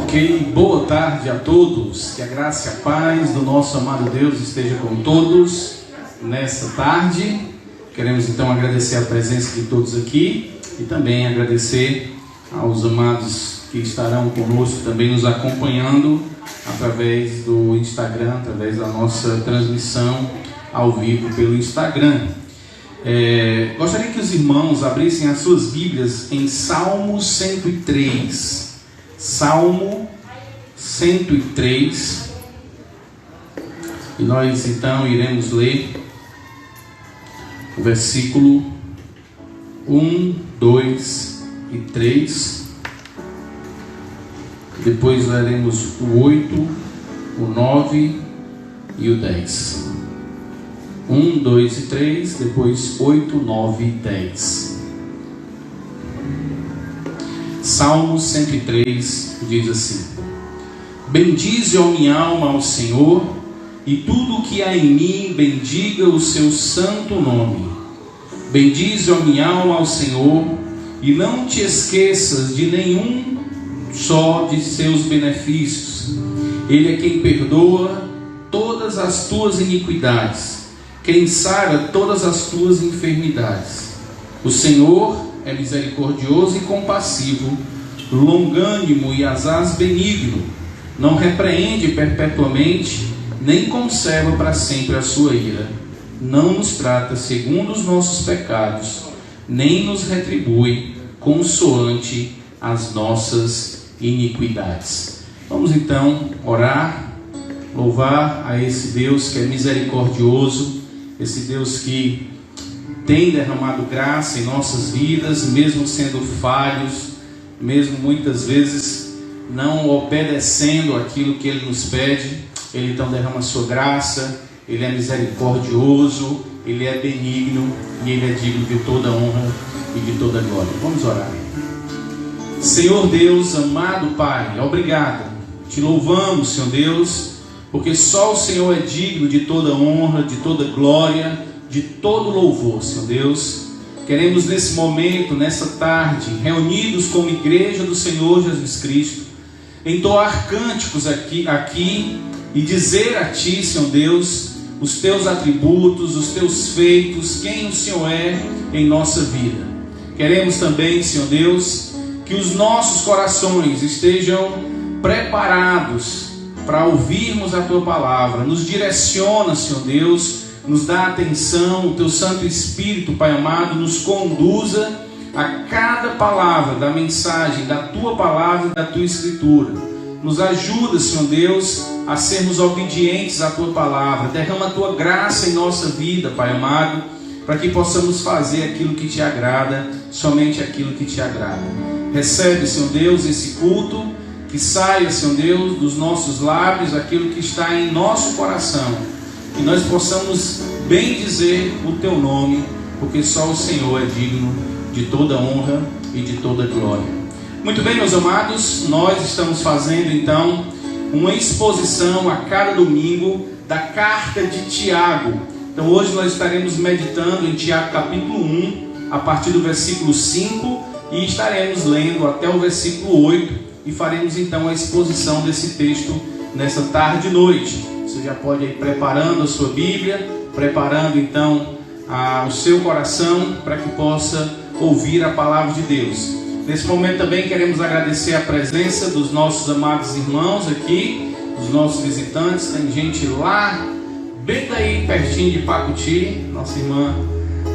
Ok, boa tarde a todos, que a graça e a paz do nosso amado Deus esteja com todos nesta tarde. Queremos então agradecer a presença de todos aqui e também agradecer aos amados que estarão conosco também nos acompanhando através do Instagram, através da nossa transmissão ao vivo pelo Instagram. Gostaria que os irmãos abrissem as suas Bíblias em Salmo 103. Salmo 103. E nós então iremos ler o versículo 1, 2 e 3. Depois leremos o 8, o 9 e o 10. 1, 2 e 3, depois 8, 9 e 10. Salmo 103 diz assim: Bendize, ó minha alma, ao Senhor, e tudo o que há em mim bendiga o seu santo nome. Bendize, ó minha alma, ao Senhor, e não te esqueças de nenhum só de seus benefícios. Ele é quem perdoa todas as tuas iniquidades, quem sara todas as tuas enfermidades. O Senhor é misericordioso e compassivo, longânimo e asaz benigno, não repreende perpetuamente, nem conserva para sempre a sua ira, não nos trata segundo os nossos pecados, nem nos retribui consoante as nossas iniquidades. Vamos então orar, louvar a esse Deus que é misericordioso, esse Deus que tem derramado graça em nossas vidas, mesmo sendo falhos, mesmo muitas vezes não obedecendo aquilo que Ele nos pede. Ele então derrama a sua graça, Ele é misericordioso, Ele é benigno e Ele é digno de toda honra e de toda glória. Vamos orar. Senhor Deus, amado Pai, obrigado, te louvamos, Senhor Deus, porque só o Senhor é digno de toda honra, de toda glória, de todo louvor, Senhor Deus. Queremos nesse momento, nessa tarde, reunidos como igreja do Senhor Jesus Cristo, entoar cânticos aqui e dizer a Ti, Senhor Deus, os Teus atributos, os Teus feitos, quem o Senhor é em nossa vida. Queremos também, Senhor Deus, que os nossos corações estejam preparados para ouvirmos a Tua palavra. Nos direciona, Senhor Deus, nos dá atenção, o Teu Santo Espírito, Pai amado, nos conduza a cada palavra da mensagem, da Tua palavra e da Tua Escritura. Nos ajuda, Senhor Deus, a sermos obedientes à Tua palavra. Derrama a Tua graça em nossa vida, Pai amado, para que possamos fazer aquilo que Te agrada, somente aquilo que Te agrada. Recebe, Senhor Deus, esse culto, que saia, Senhor Deus, dos nossos lábios aquilo que está em nosso coração, que nós possamos bem dizer o Teu nome, porque só o Senhor é digno de toda honra e de toda glória. Muito bem, meus amados, nós estamos fazendo então uma exposição a cada domingo da carta de Tiago. Então hoje nós estaremos meditando em Tiago capítulo 1, a partir do versículo 5, e estaremos lendo até o versículo 8, e faremos então a exposição desse texto nessa tarde e noite. Você já pode ir preparando a sua Bíblia, preparando então o seu coração para que possa ouvir a palavra de Deus. Nesse momento também queremos agradecer a presença dos nossos amados irmãos aqui, dos nossos visitantes. Tem gente lá, bem daí pertinho de Pacuti. Nossa irmã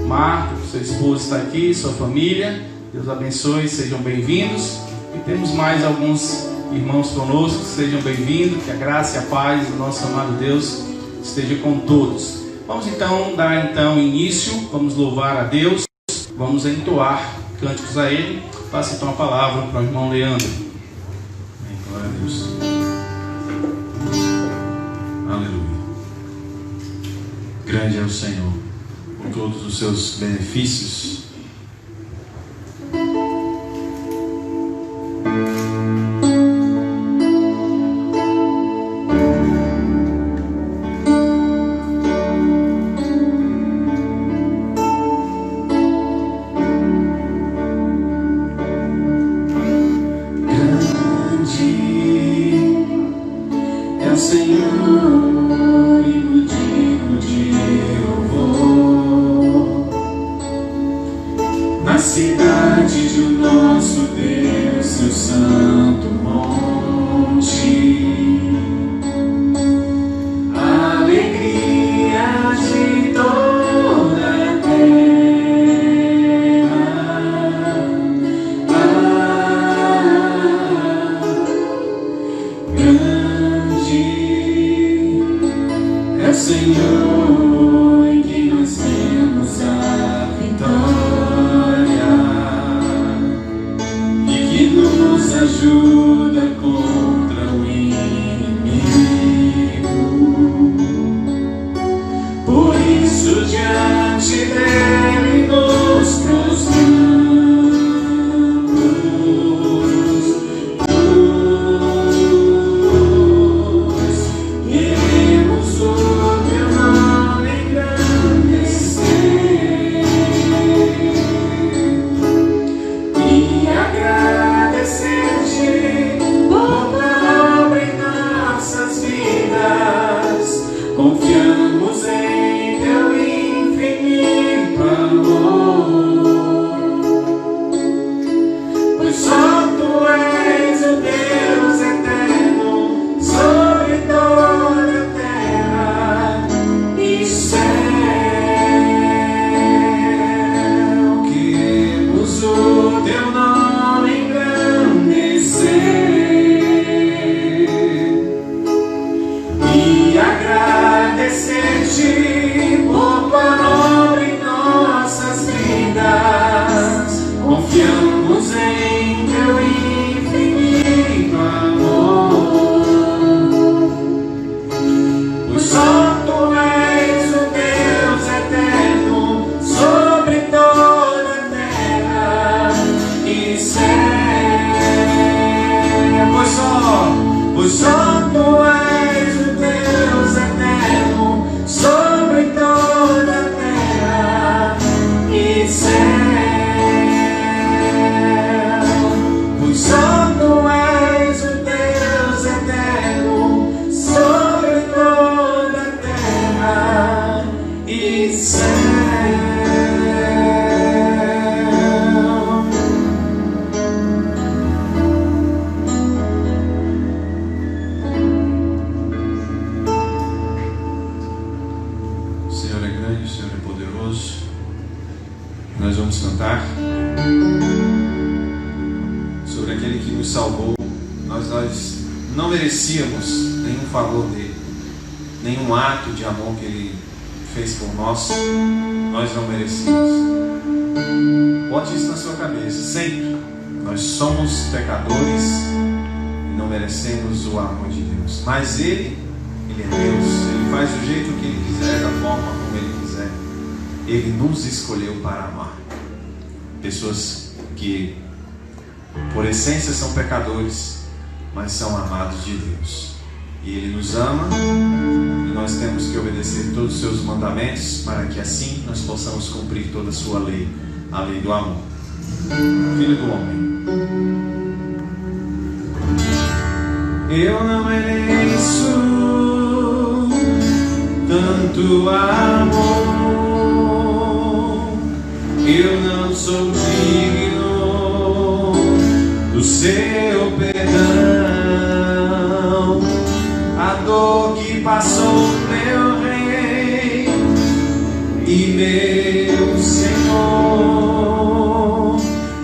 Marta, sua esposa está aqui, sua família. Deus abençoe, sejam bem-vindos. E temos mais alguns irmãos conosco, sejam bem-vindos, que a graça e a paz do nosso amado Deus esteja com todos. Vamos então dar início, vamos louvar a Deus, vamos entoar cânticos a Ele. Passe então a palavra para o irmão Leandro. Amém, glória a Deus. Aleluia. Grande é o Senhor, com todos os seus benefícios. Grande É o Senhor e o digno de louvor. Na cidade de nosso Deus, seu santo monte, a alegria de toda a terra. Grande é o Senhor em que nós temos a vitória e que nos ajuda contra o inimigo. Por isso diante dele nos prostramos, queremos o teu nome engrandecer e agradecer-te por tua obra em nossas vidas. Confiamos em teu infinito amor, pois só tu és o Deus eterno sobre toda a terra e céu. Queremos o teu nome engrandecer e agradecer-te por tua obra em nossas vidas. Confiamos em teu infinito amor, pois só tu és o Deus eterno sobre toda a terra e céu. Pois só tu és o Deus eterno sobre toda a terra e céu. Pois só tu és o Deus eterno sobre toda a terra e céu. O Senhor é grande, o Senhor é poderoso. Nós vamos cantar sobre aquele que nos salvou. Nós não merecíamos nenhum favor dele, nenhum ato de amor que ele fez por nós. Nós não merecíamos. Bote isso na sua cabeça sempre. Nós somos pecadores e não merecemos o amor de Deus. Mas Ele é Deus. Ele faz do jeito que Ele quiser, da forma como Ele quiser. Ele nos escolheu para amar. Pessoas que, por essência, são pecadores, mas são amados de Deus. E Ele nos ama e nós temos que obedecer todos os seus mandamentos para que assim nós possamos cumprir toda a sua lei, a lei do amor. Filho do homem. Eu não mereço tanto amor, eu não sou digno do seu perdão. A dor que passou meu Rei e meu Senhor,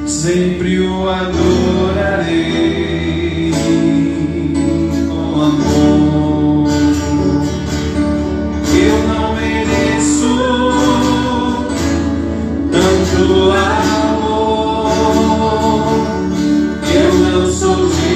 sempre o adorarei com amor. Eu não mereço tanto amor, eu não sou digno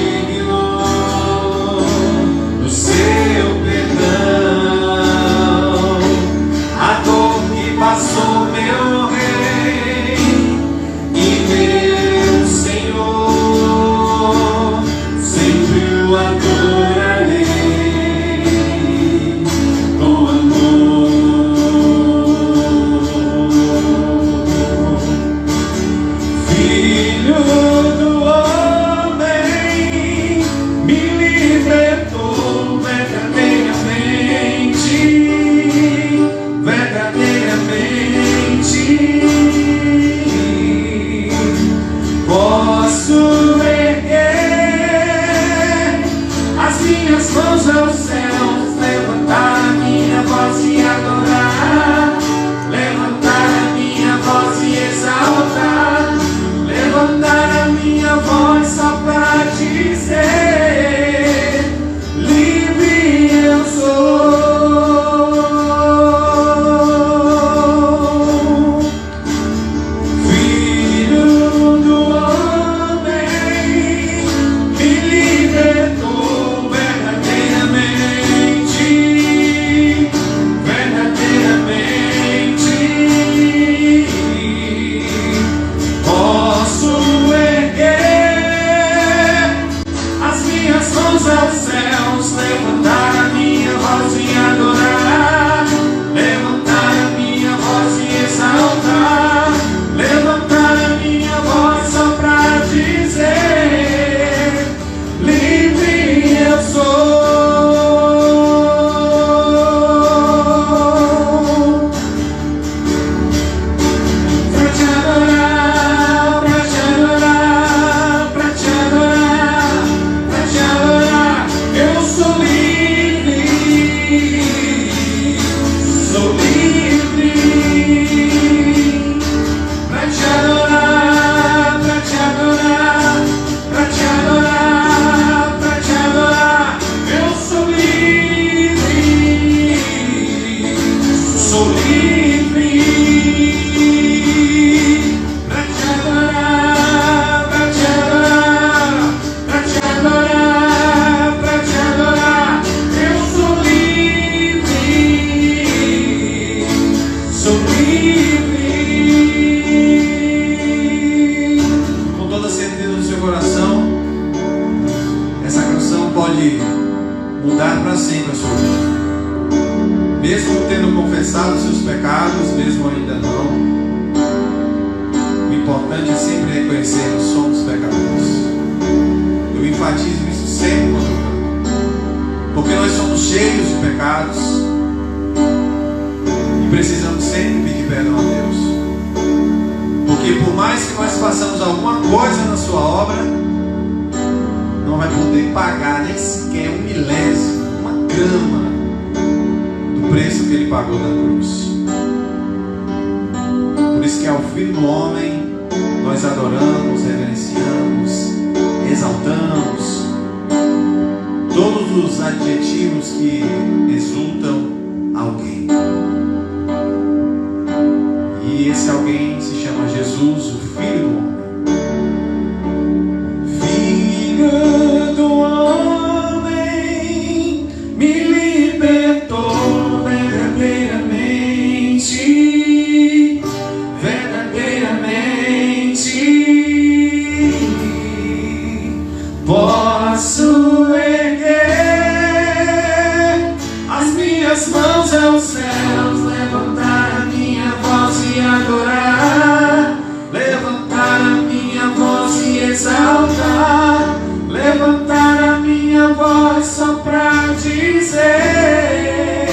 mãos aos céus, levantar a minha voz e adorar, levantar a minha voz e exaltar, levantar a minha voz só para dizer: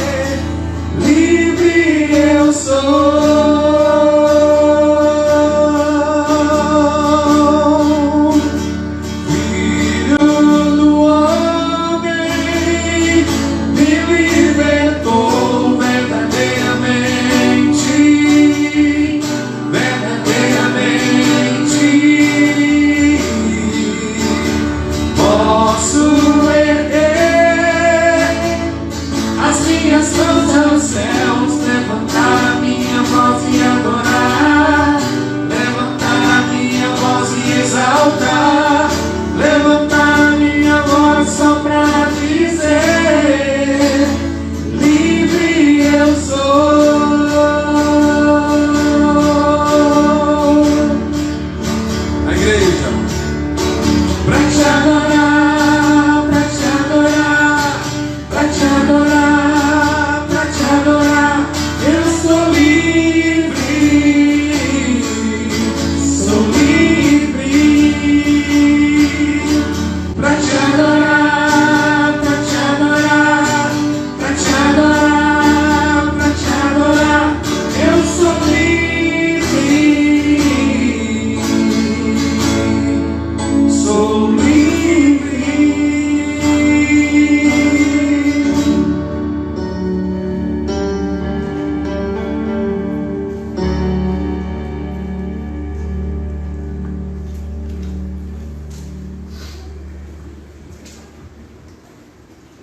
livre eu sou. Filho do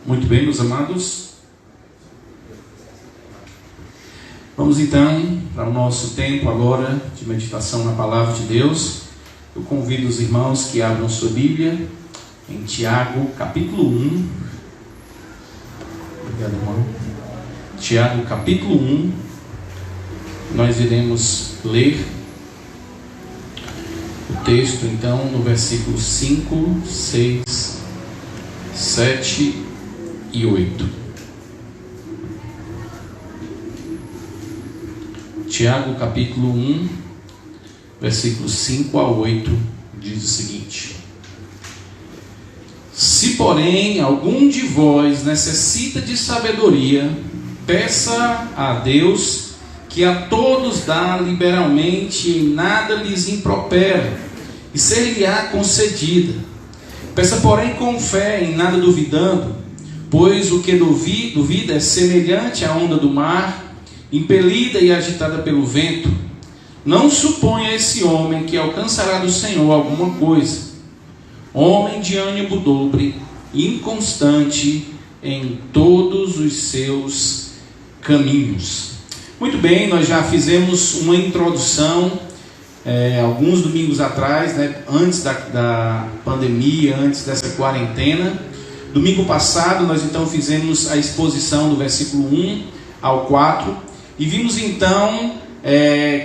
Muito bem, meus amados. Vamos então para o nosso tempo agora de meditação na Palavra de Deus. Eu convido os irmãos que abram sua Bíblia em Tiago, capítulo 1. Obrigado, irmão. Tiago, capítulo 1. Nós iremos ler o texto, então, no versículo 5, 6, 7 e 8. Tiago, capítulo 1, versículos 5 a 8, diz o seguinte: Se, porém, algum de vós necessita de sabedoria, peça a Deus, que a todos dá liberalmente e nada lhes impropera, e ser-lhe-á concedida. Peça, porém, com fé, em nada duvidando, pois o que duvida é semelhante à onda do mar, impelida e agitada pelo vento. Não suponha esse homem que alcançará do Senhor alguma coisa. Homem de ânimo dobre, inconstante em todos os seus caminhos. Muito bem, nós já fizemos uma introdução alguns domingos atrás, antes da pandemia, antes dessa quarentena. Domingo passado nós então fizemos a exposição do versículo 1 ao 4 e vimos então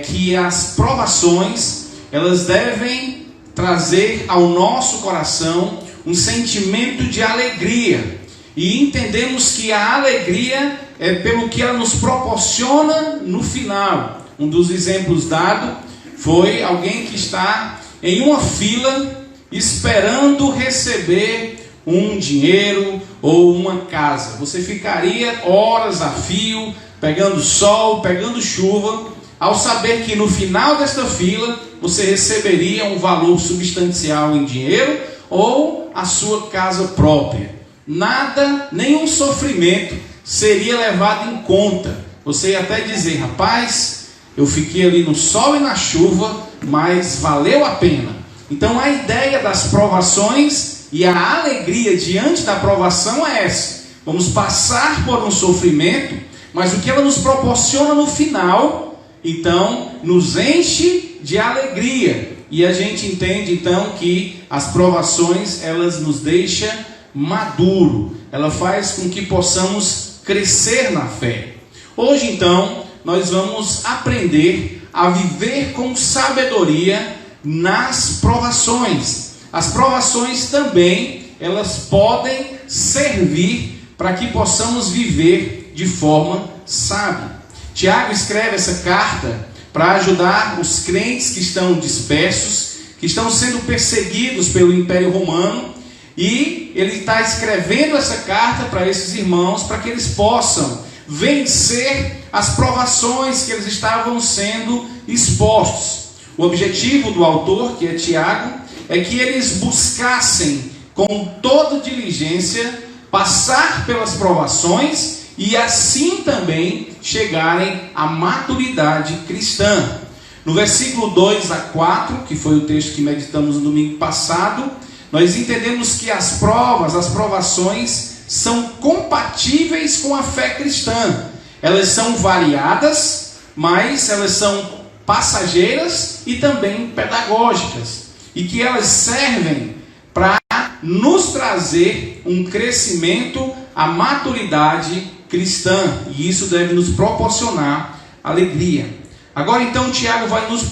que as provações, elas devem trazer ao nosso coração um sentimento de alegria, e entendemos que a alegria é pelo que ela nos proporciona no final. Um dos exemplos dado foi alguém que está em uma fila esperando receber um dinheiro ou uma casa. Você ficaria horas a fio, pegando sol, pegando chuva, ao saber que no final desta fila você receberia um valor substancial em dinheiro ou a sua casa própria. Nada, nenhum sofrimento seria levado em conta. Você ia até dizer: rapaz, eu fiquei ali no sol e na chuva, mas valeu a pena. Então a ideia das provações e a alegria diante da provação é essa: vamos passar por um sofrimento, mas o que ela nos proporciona no final, então, nos enche de alegria. E a gente entende então que as provações, elas nos deixam maduro, ela faz com que possamos crescer na fé. Hoje então nós vamos aprender a viver com sabedoria nas provações. As provações também, elas podem servir para que possamos viver de forma sábia. Tiago escreve essa carta para ajudar os crentes que estão dispersos, que estão sendo perseguidos pelo Império Romano, e ele está escrevendo essa carta para esses irmãos, para que eles possam vencer as provações que eles estavam sendo expostos. O objetivo do autor, que é Tiago, é que eles buscassem com toda diligência passar pelas provações e assim também chegarem à maturidade cristã. No versículo 2 a 4, que foi o texto que meditamos no domingo passado, nós entendemos que as provas, as provações, são compatíveis com a fé cristã. Elas são variadas, mas elas são passageiras e também pedagógicas, e que elas servem para nos trazer um crescimento, a maturidade cristã, e isso deve nos proporcionar alegria. Agora então Tiago vai nos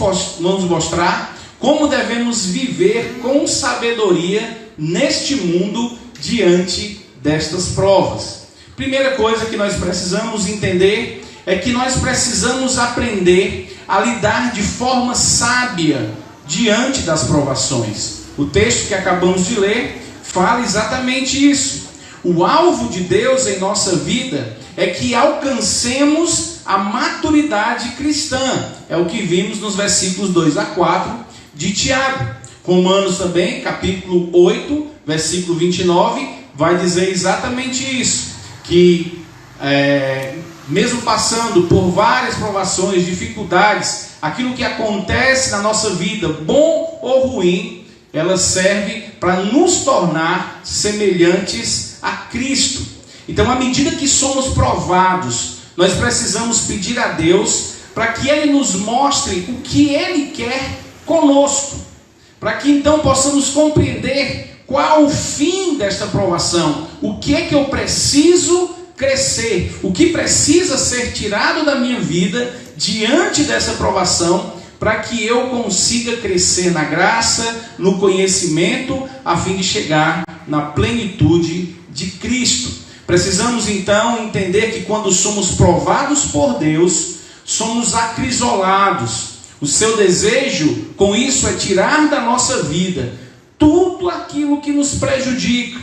mostrar como devemos viver com sabedoria neste mundo diante destas provas. Primeira coisa que nós precisamos entender é que nós precisamos aprender a lidar de forma sábia diante das provações. O texto que acabamos de ler fala exatamente isso. O alvo de Deus em nossa vida é que alcancemos a maturidade cristã. É o que vimos nos versículos 2 a 4 de Tiago. Romanos também, capítulo 8, versículo 29, vai dizer exatamente isso. Que mesmo passando por várias provações, dificuldades, aquilo que acontece na nossa vida, bom ou ruim, ela serve para nos tornar semelhantes a Cristo. Então, à medida que somos provados, nós precisamos pedir a Deus para que Ele nos mostre o que Ele quer conosco, para que então possamos compreender qual o fim desta provação, o que é que eu preciso crescer, o que precisa ser tirado da minha vida diante dessa provação, para que eu consiga crescer na graça, no conhecimento, a fim de chegar na plenitude de Cristo. Precisamos então entender que quando somos provados por Deus, somos acrisolados. O seu desejo com isso é tirar da nossa vida tudo aquilo que nos prejudica,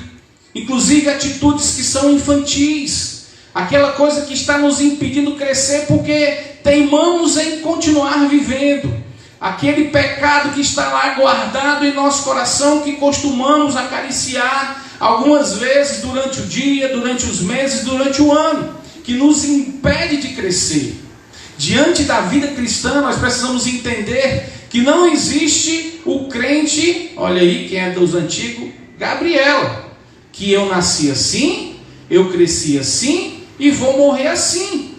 inclusive atitudes que são infantis, aquela coisa que está nos impedindo crescer porque teimamos em continuar vivendo, aquele pecado que está lá guardado em nosso coração, que costumamos acariciar algumas vezes durante o dia, durante os meses, durante o ano, que nos impede de crescer. Diante da vida cristã, nós precisamos entender que não existe o crente, olha aí quem é dos antigos, Gabriela, que eu nasci assim, eu cresci assim e vou morrer assim.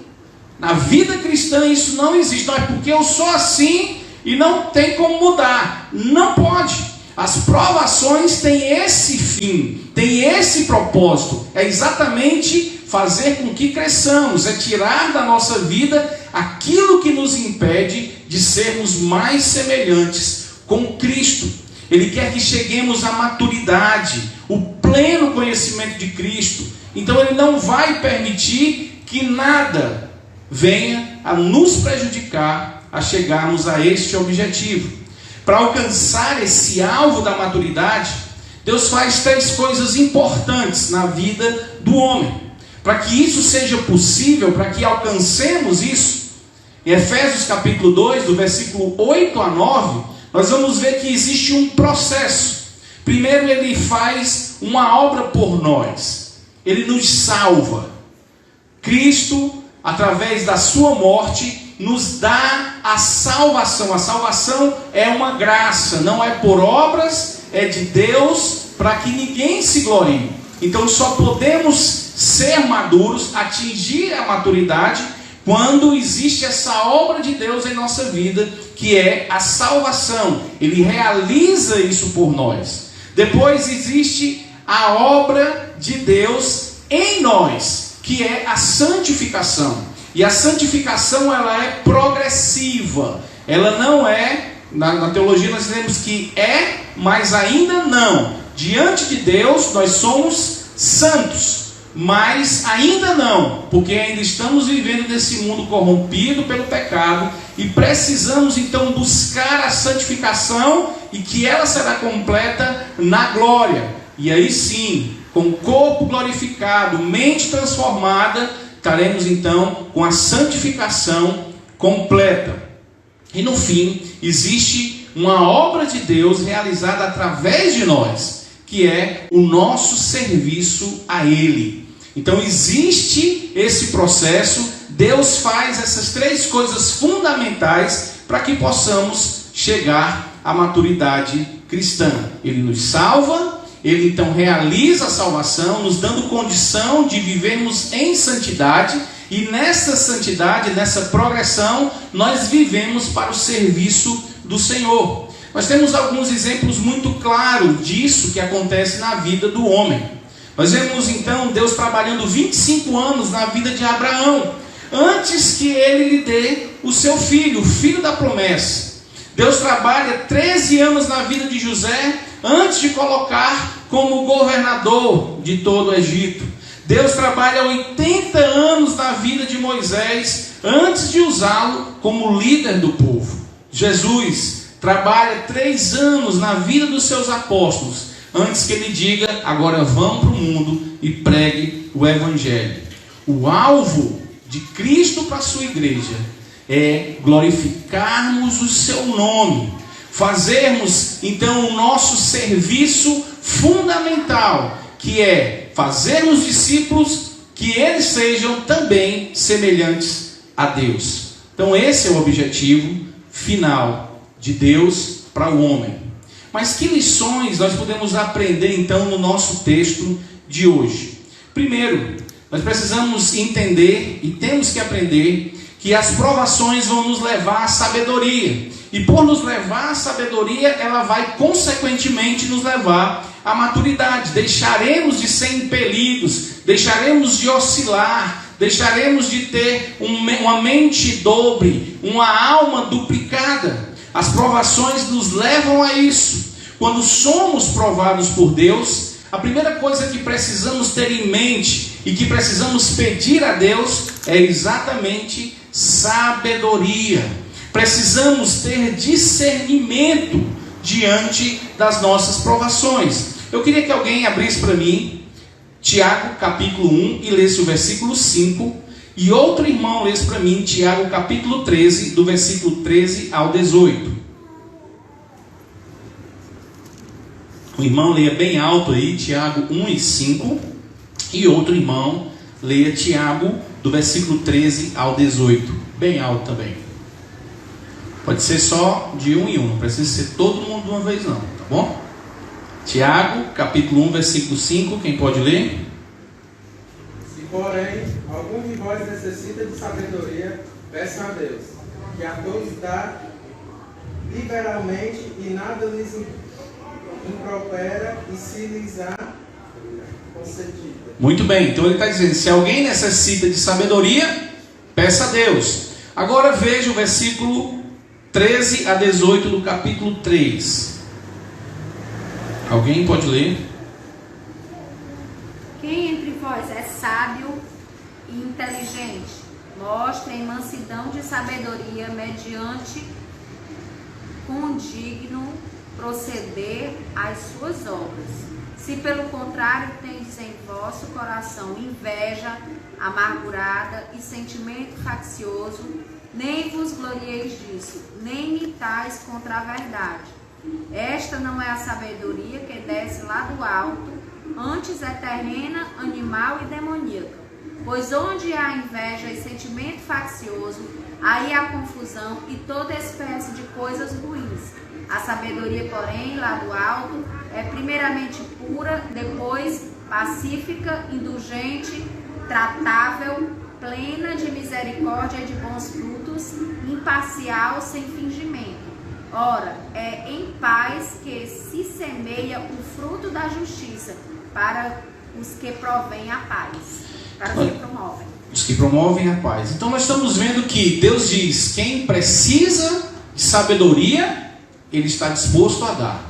Na vida cristã isso não existe, não é porque eu sou assim e não tem como mudar, não pode. As provações têm esse fim, têm esse propósito, é exatamente fazer com que cresçamos, é tirar da nossa vida aquilo que nos impede de sermos mais semelhantes com Cristo. Ele quer que cheguemos à maturidade, o pleno conhecimento de Cristo. Então Ele não vai permitir que nada venha a nos prejudicar a chegarmos a este objetivo. Para alcançar esse alvo da maturidade, Deus faz 3 coisas importantes na vida do homem. Para que isso seja possível, para que alcancemos isso, em Efésios capítulo 2, do versículo 8 a 9, nós vamos ver que existe um processo. Primeiro, Ele faz uma obra por nós. Ele nos salva. Cristo, através da sua morte, nos dá a salvação. A salvação é uma graça, não é por obras, é de Deus, para que ninguém se glorie. Então só podemos ser maduros, atingir a maturidade, quando existe essa obra de Deus em nossa vida, que é a salvação. Ele realiza isso por nós. Depois existe a obra de Deus em nós, que é a santificação. E a santificação, ela é progressiva. Ela não é, na teologia nós dizemos que é, mas ainda não. Diante de Deus nós somos santos, mas ainda não, porque ainda estamos vivendo nesse mundo corrompido pelo pecado e precisamos então buscar a santificação, e que ela será completa na glória. E aí sim, com o corpo glorificado, mente transformada, estaremos então com a santificação completa. E no fim, existe uma obra de Deus realizada através de nós, que é o nosso serviço a Ele. Então existe esse processo. Deus faz essas 3 coisas fundamentais para que possamos chegar à maturidade cristã. Ele nos salva, Ele então realiza a salvação, nos dando condição de vivermos em santidade, e nessa santidade, nessa progressão, nós vivemos para o serviço do Senhor. Nós temos alguns exemplos muito claros disso que acontece na vida do homem. Nós vemos então Deus trabalhando 25 anos na vida de Abraão, antes que ele lhe dê o seu filho, o filho da promessa. Deus trabalha 13 anos na vida de José, antes de colocar como governador de todo o Egito. Deus trabalha 80 anos na vida de Moisés, antes de usá-lo como líder do povo. Jesus trabalha 3 anos na vida dos seus apóstolos, antes que ele diga: agora vão para o mundo e pregue o Evangelho. O alvo de Cristo para a sua igreja é glorificarmos o seu nome, fazermos então o nosso serviço fundamental, que é fazermos discípulos que eles sejam também semelhantes a Deus. Então esse é o objetivo final de Deus para o homem. Mas que lições nós podemos aprender então no nosso texto de hoje? Primeiro, Nós precisamos entender e temos que aprender que as provações vão nos levar à sabedoria. E por nos levar à sabedoria, ela vai consequentemente nos levar à maturidade. Deixaremos de ser impelidos, deixaremos de oscilar, deixaremos de ter uma mente dobre, uma alma duplicada. As provações nos levam a isso. Quando somos provados por Deus, a primeira coisa que precisamos ter em mente e que precisamos pedir a Deus é exatamente sabedoria. Precisamos ter discernimento diante das nossas provações. Eu queria que alguém abrisse para mim Tiago capítulo 1 e lesse o versículo 5, e outro irmão lesse para mim Tiago capítulo 13, do versículo 13 ao 18. O irmão leia bem alto aí Tiago 1 e 5, e outro irmão leia Tiago do versículo 13 ao 18, bem alto também. Pode ser só de um em um, não precisa ser todo mundo de uma vez não, tá bom? Tiago, capítulo 1, versículo 5, quem pode ler? Se porém algum de vós necessita de sabedoria, peçam a Deus, que a todos dá liberalmente e nada lhes impropera e se lhes há concedida. Muito bem, então ele está dizendo, se alguém necessita de sabedoria, peça a Deus. Agora veja o versículo 13 a 18 do capítulo 3. Alguém pode ler? Quem entre vós é sábio e inteligente, mostrem mansidão de sabedoria mediante condigno proceder às suas obras. Se pelo contrário tendes em vosso coração inveja amargurada e sentimento faccioso, nem vos glorieis disso, nem mitais contra a verdade. Esta não é a sabedoria que desce lá do alto, antes é terrena, animal e demoníaca. Pois onde há inveja e sentimento faccioso, aí há confusão e toda espécie de coisas ruins. A sabedoria, porém, lá do alto, é primeiramente pura, depois pacífica, indulgente, tratável, plena de misericórdia e de bons frutos, imparcial, sem fingimento. Ora, é em paz que se semeia o fruto da justiça para os que provêm a paz, para os que promovem. Os que promovem a paz. Então nós estamos vendo que Deus diz, quem precisa de sabedoria, Ele está disposto a dar.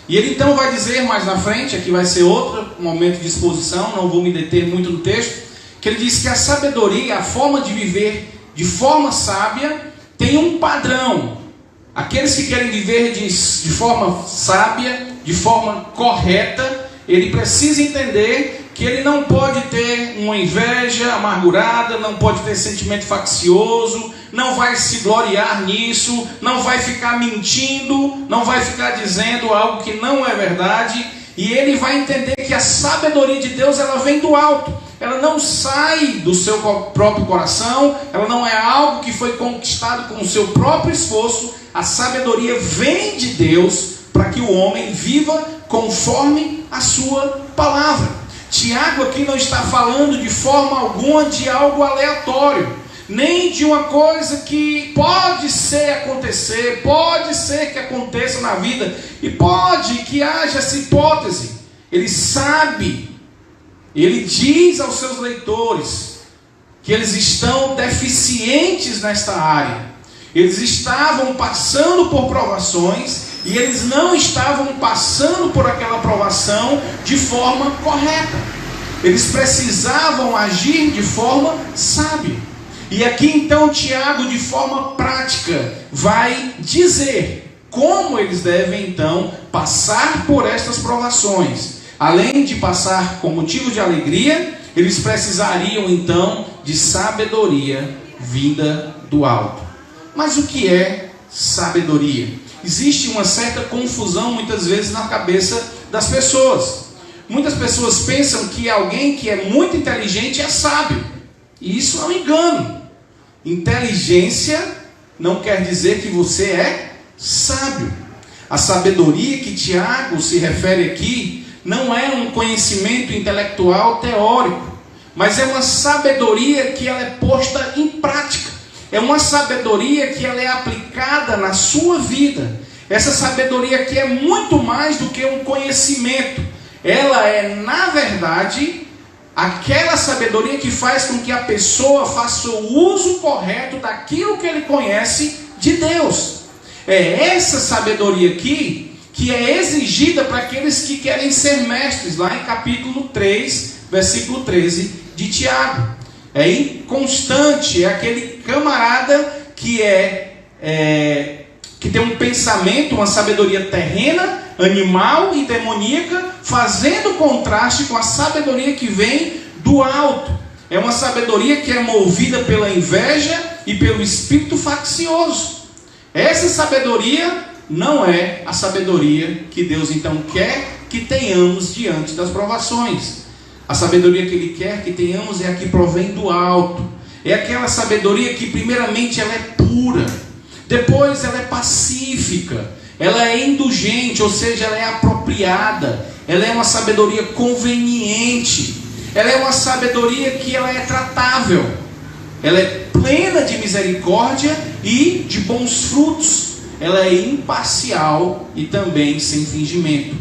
E Ele então vai dizer mais na frente, aqui vai ser outro momento de exposição, não vou me deter muito no texto, que Ele diz que a sabedoria, a forma de viver de forma sábia, tem um padrão. Aqueles que querem viver de forma sábia, de forma correta, ele precisa entender que ele não pode ter uma inveja amargurada, não pode ter sentimento faccioso, não vai se gloriar nisso, não vai ficar mentindo, não vai ficar dizendo algo que não é verdade, e ele vai entender que a sabedoria de Deus, ela vem do alto, ela não sai do seu próprio coração, ela não é algo que foi conquistado com o seu próprio esforço. A sabedoria vem de Deus para que o homem viva conforme a sua palavra. Tiago aqui não está falando de forma alguma de algo aleatório, nem de uma coisa que pode ser acontecer, pode ser que aconteça na vida, e pode que haja essa hipótese. Ele sabe, ele diz aos seus leitores que eles estão deficientes nesta área. Eles estavam passando por provações e eles não estavam passando por aquela provação de forma correta. Eles precisavam agir de forma sábia. E aqui então Tiago, de forma prática, vai dizer como eles devem então passar por estas provações. Além de passar com motivo de alegria, eles precisariam então de sabedoria vinda do alto. Mas o que é sabedoria? Existe uma certa confusão muitas vezes na cabeça das pessoas. Muitas pessoas pensam que alguém que é muito inteligente é sábio. E isso é um engano. Inteligência não quer dizer que você é sábio. A sabedoria que Tiago se refere aqui não é um conhecimento intelectual teórico, mas é uma sabedoria que ela é posta em prática. É uma sabedoria que ela é aplicada na sua vida. Essa sabedoria aqui é muito mais do que um conhecimento. Ela é, na verdade, aquela sabedoria que faz com que a pessoa faça o uso correto daquilo que ele conhece de Deus. É essa sabedoria aqui que é exigida para aqueles que querem ser mestres, lá em capítulo 3, versículo 13 de Tiago. É inconstante, é aquele camarada que que tem um pensamento, uma sabedoria terrena, animal e demoníaca, fazendo contraste com a sabedoria que vem do alto. É uma sabedoria que é movida pela inveja e pelo espírito faccioso. Essa sabedoria não é a sabedoria que Deus então quer que tenhamos diante das provações. A sabedoria que Ele quer que tenhamos é a que provém do alto. É aquela sabedoria que primeiramente ela é pura, depois ela é pacífica, ela é indulgente, ou seja, ela é apropriada, ela é uma sabedoria conveniente, ela é uma sabedoria que ela é tratável, ela é plena de misericórdia e de bons frutos, ela é imparcial e também sem fingimento.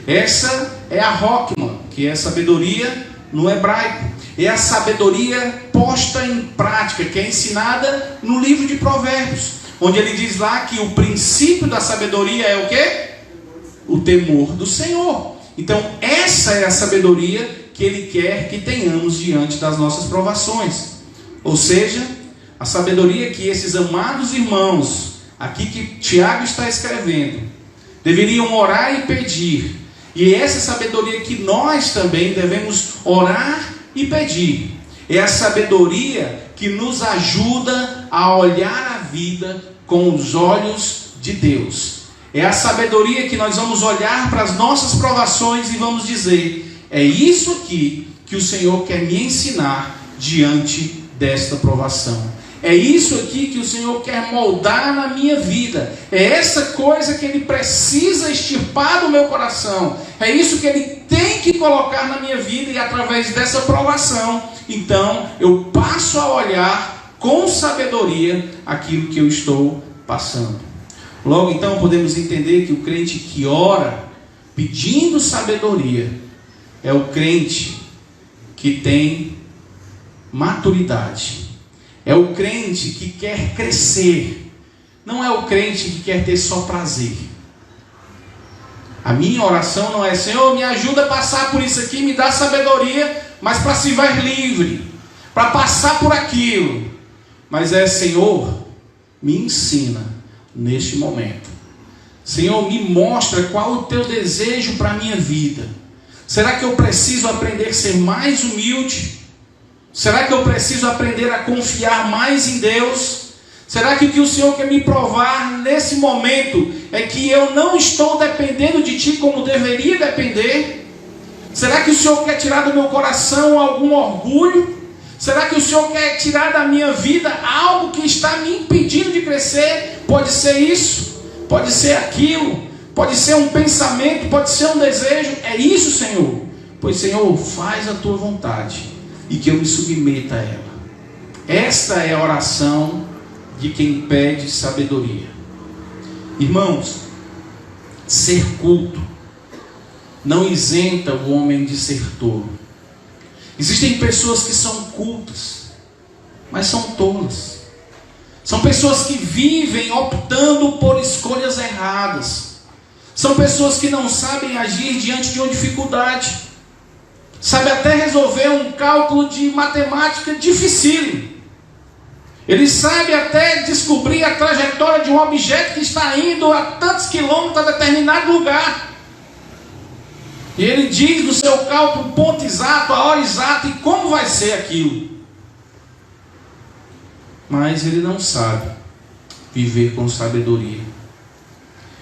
Essa é a Rockman, que é a sabedoria no hebraico. É a sabedoria posta em prática, que é ensinada no livro de Provérbios, onde ele diz lá que o princípio da sabedoria é o quê? O temor do Senhor. Então essa é a sabedoria que Ele quer que tenhamos diante das nossas provações. Ou seja, a sabedoria que esses amados irmãos, aqui que Tiago está escrevendo, deveriam orar e pedir. E essa sabedoria que nós também devemos orar e pedir. É a sabedoria que nos ajuda a olhar a vida com os olhos de Deus. É a sabedoria que nós vamos olhar para as nossas provações e vamos dizer: é isso aqui que o Senhor quer me ensinar diante desta provação. É isso aqui que o Senhor quer moldar na minha vida. É essa coisa que Ele precisa extirpar do meu coração. É isso que Ele tem que colocar na minha vida, e através dessa provação, então, eu passo a olhar com sabedoria aquilo que eu estou passando. Logo, então, podemos entender que o crente que ora pedindo sabedoria é o crente que tem maturidade. É o crente que quer crescer. Não é o crente que quer ter só prazer. A minha oração não é: Senhor, me ajuda a passar por isso aqui, me dá sabedoria, mas para se ver livre, para passar por aquilo. Mas é: Senhor, me ensina neste momento. Senhor, me mostra qual o teu desejo para a minha vida. Será que eu preciso aprender a ser mais humilde? Será que eu preciso aprender a confiar mais em Deus? Será que o que o Senhor quer me provar nesse momento é que eu não estou dependendo de Ti como deveria depender? Será que o Senhor quer tirar do meu coração algum orgulho? Será que o Senhor quer tirar da minha vida algo que está me impedindo de crescer? Pode ser isso, pode ser aquilo, pode ser um pensamento, pode ser um desejo. É isso, Senhor. Pois, Senhor, faz a Tua vontade e que eu me submeta a ela. Esta é a oração de quem pede sabedoria. Irmãos, ser culto não isenta o homem de ser tolo. Existem pessoas que são cultas, mas são tolas. São pessoas que vivem optando por escolhas erradas. São pessoas que não sabem agir diante de uma dificuldade. Sabe até resolver um cálculo de matemática dificílimo. Ele sabe até descobrir a trajetória de um objeto que está indo a tantos quilômetros a determinado lugar. E ele diz no seu cálculo o ponto exato, a hora exata e como vai ser aquilo. Mas ele não sabe viver com sabedoria.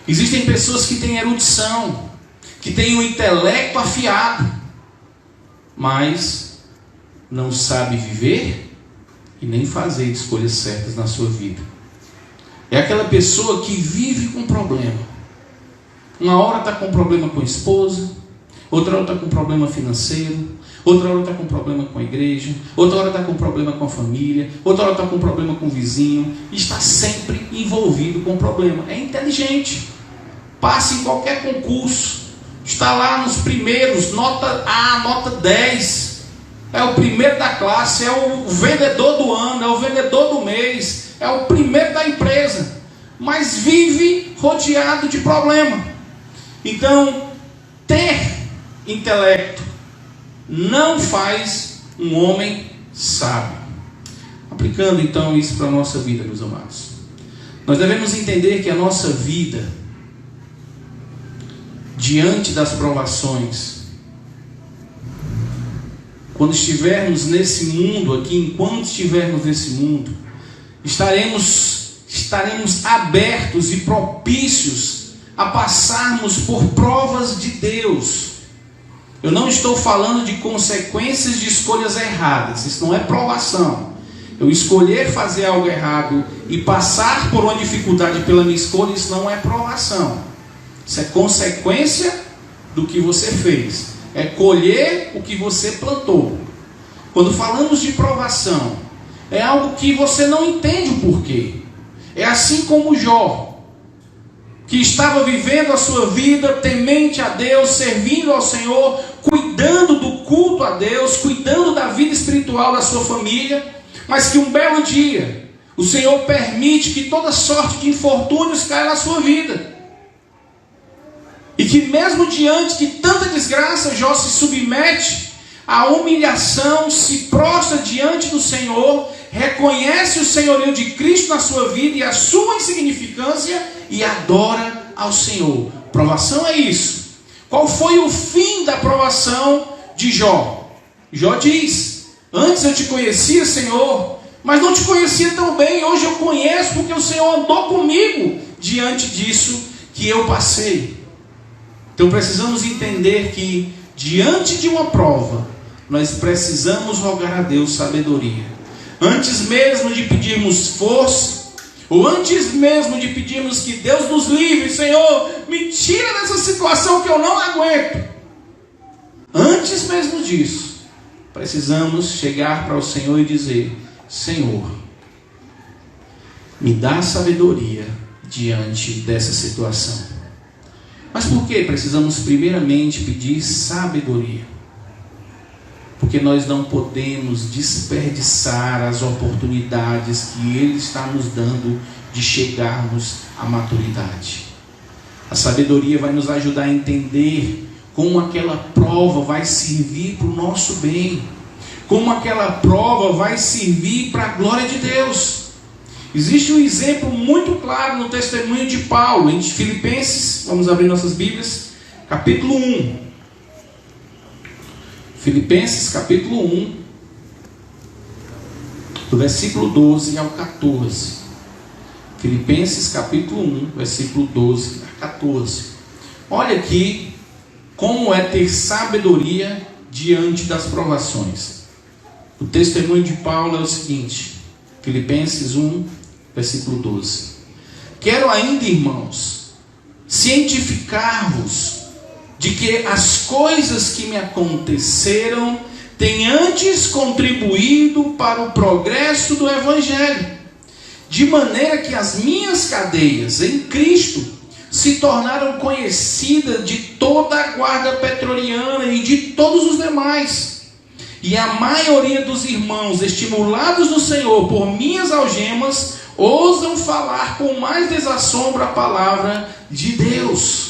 Existem pessoas que têm erudição, que têm um intelecto afiado, mas não sabe viver e nem fazer escolhas certas na sua vida. É aquela pessoa que vive com problema. Uma hora está com problema com a esposa, outra hora está com problema financeiro, outra hora está com problema com a igreja, outra hora está com problema com a família, outra hora está com problema com o vizinho, está sempre envolvido com problema. É inteligente, passa em qualquer concurso, está lá nos primeiros, nota A, nota 10, é o primeiro da classe, é o vendedor do ano, é o vendedor do mês, é o primeiro da empresa, mas vive rodeado de problema. Então, ter intelecto não faz um homem sábio. Aplicando então isso para a nossa vida, meus amados, nós devemos entender que a nossa vida, diante das provações, quando estivermos nesse mundo aqui, enquanto estivermos nesse mundo, estaremos abertos e propícios a passarmos por provas de Deus. Eu não estou falando de consequências de escolhas erradas, isso não é provação. Eu escolher fazer algo errado e passar por uma dificuldade pela minha escolha, isso não é provação. Isso é consequência do que você fez. É colher o que você plantou. Quando falamos de provação, é algo que você não entende o porquê. É assim como Jó, que estava vivendo a sua vida temente a Deus, servindo ao Senhor, cuidando do culto a Deus, cuidando da vida espiritual da sua família, mas que um belo dia o Senhor permite que toda sorte de infortúnios caia na sua vida. E que mesmo diante de tanta desgraça, Jó se submete à humilhação, se prostra diante do Senhor, reconhece o senhorio de Cristo na sua vida e a sua insignificância e adora ao Senhor. Provação é isso. Qual foi o fim da provação de Jó? Jó diz: antes eu te conhecia, Senhor, mas não te conhecia tão bem. Hoje eu conheço porque o Senhor andou comigo diante disso que eu passei. Então precisamos entender que diante de uma prova, nós precisamos rogar a Deus sabedoria. Antes mesmo de pedirmos força, ou antes mesmo de pedirmos que Deus nos livre, Senhor, me tira dessa situação que eu não aguento. Antes mesmo disso, precisamos chegar para o Senhor e dizer: Senhor, me dá sabedoria diante dessa situação. Mas por que precisamos primeiramente pedir sabedoria? Porque nós não podemos desperdiçar as oportunidades que Ele está nos dando de chegarmos à maturidade. A sabedoria vai nos ajudar a entender como aquela prova vai servir para o nosso bem, como aquela prova vai servir para a glória de Deus. Existe um exemplo muito claro no testemunho de Paulo, em Filipenses, vamos abrir nossas Bíblias, capítulo 1. Filipenses, capítulo 1, do versículo 12 ao 14. Filipenses, capítulo 1, versículo 12 a 14. Olha aqui como é ter sabedoria diante das provações. O testemunho de Paulo é o seguinte, Filipenses 1, versículo 12. Quero ainda, irmãos, cientificar-vos de que as coisas que me aconteceram têm antes contribuído para o progresso do Evangelho, de maneira que as minhas cadeias em Cristo se tornaram conhecidas de toda a guarda pretoriana e de todos os demais. E a maioria dos irmãos, estimulados no Senhor por minhas algemas, ousam falar com mais desassombro a palavra de Deus.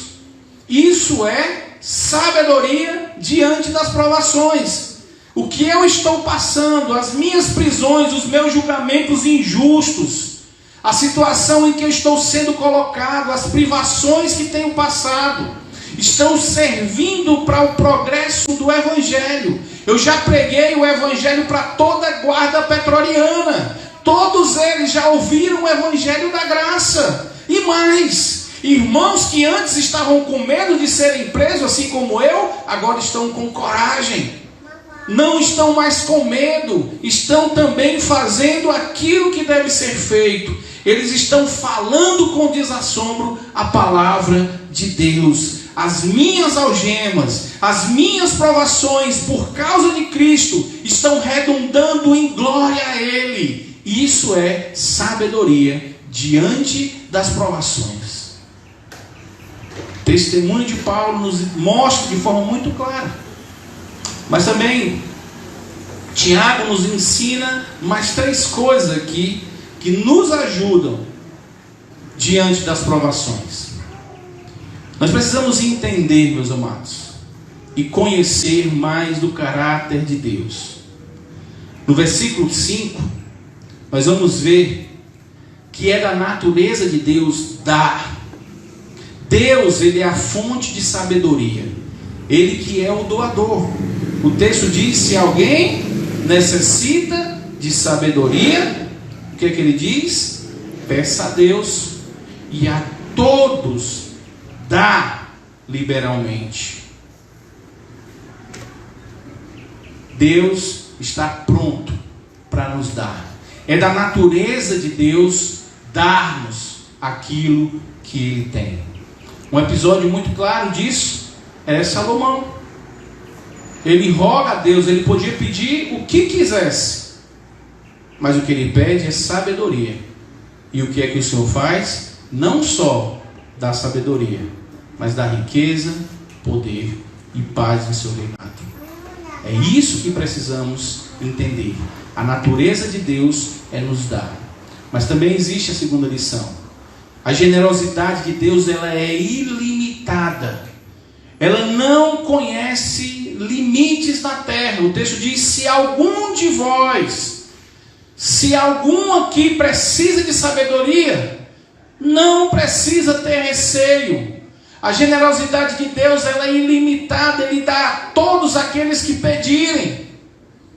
Isso é sabedoria diante das provações. O que eu estou passando, as minhas prisões, os meus julgamentos injustos, a situação em que eu estou sendo colocado, as privações que tenho passado, estão servindo para o progresso do Evangelho. Eu já preguei o Evangelho para toda a guarda pretoriana. Todos eles já ouviram o Evangelho da graça. E mais, irmãos que antes estavam com medo de serem presos, assim como eu, agora estão com coragem. Não estão mais com medo, estão também fazendo aquilo que deve ser feito. Eles estão falando com desassombro a palavra de Deus. as minhas algemas, as minhas provações por causa de Cristo estão redundando em glória a Ele. Isso é sabedoria diante das provações. O testemunho de Paulo nos mostra de forma muito clara. Mas também Tiago nos ensina mais 3 coisas aqui que nos ajudam diante das provações. Nós precisamos entender, meus amados, e conhecer mais do caráter de Deus. No versículo 5, nós vamos ver que é da natureza de Deus dar. Deus, Ele é a fonte de sabedoria. Ele que é o doador. O texto diz: se alguém necessita de sabedoria, o que é que ele diz? Peça a Deus, e a todos dá liberalmente. Deus está pronto para nos dar. É da natureza de Deus dar-nos aquilo que Ele tem. Um episódio muito claro disso é Salomão. Ele roga a Deus, ele podia pedir o que quisesse, mas o que ele pede é sabedoria. E o que é que o Senhor faz? Não só dá sabedoria, mas dá riqueza, poder e paz em seu reinado. É isso que precisamos entender. A natureza de Deus é nos dar. Mas também existe a segunda lição. A generosidade de Deus, ela é ilimitada. Ela não conhece limites na terra. O texto diz: se algum de vós, se algum aqui precisa de sabedoria, não precisa ter receio. A generosidade de Deus, ela é ilimitada. Ele dá a todos aqueles que pedirem.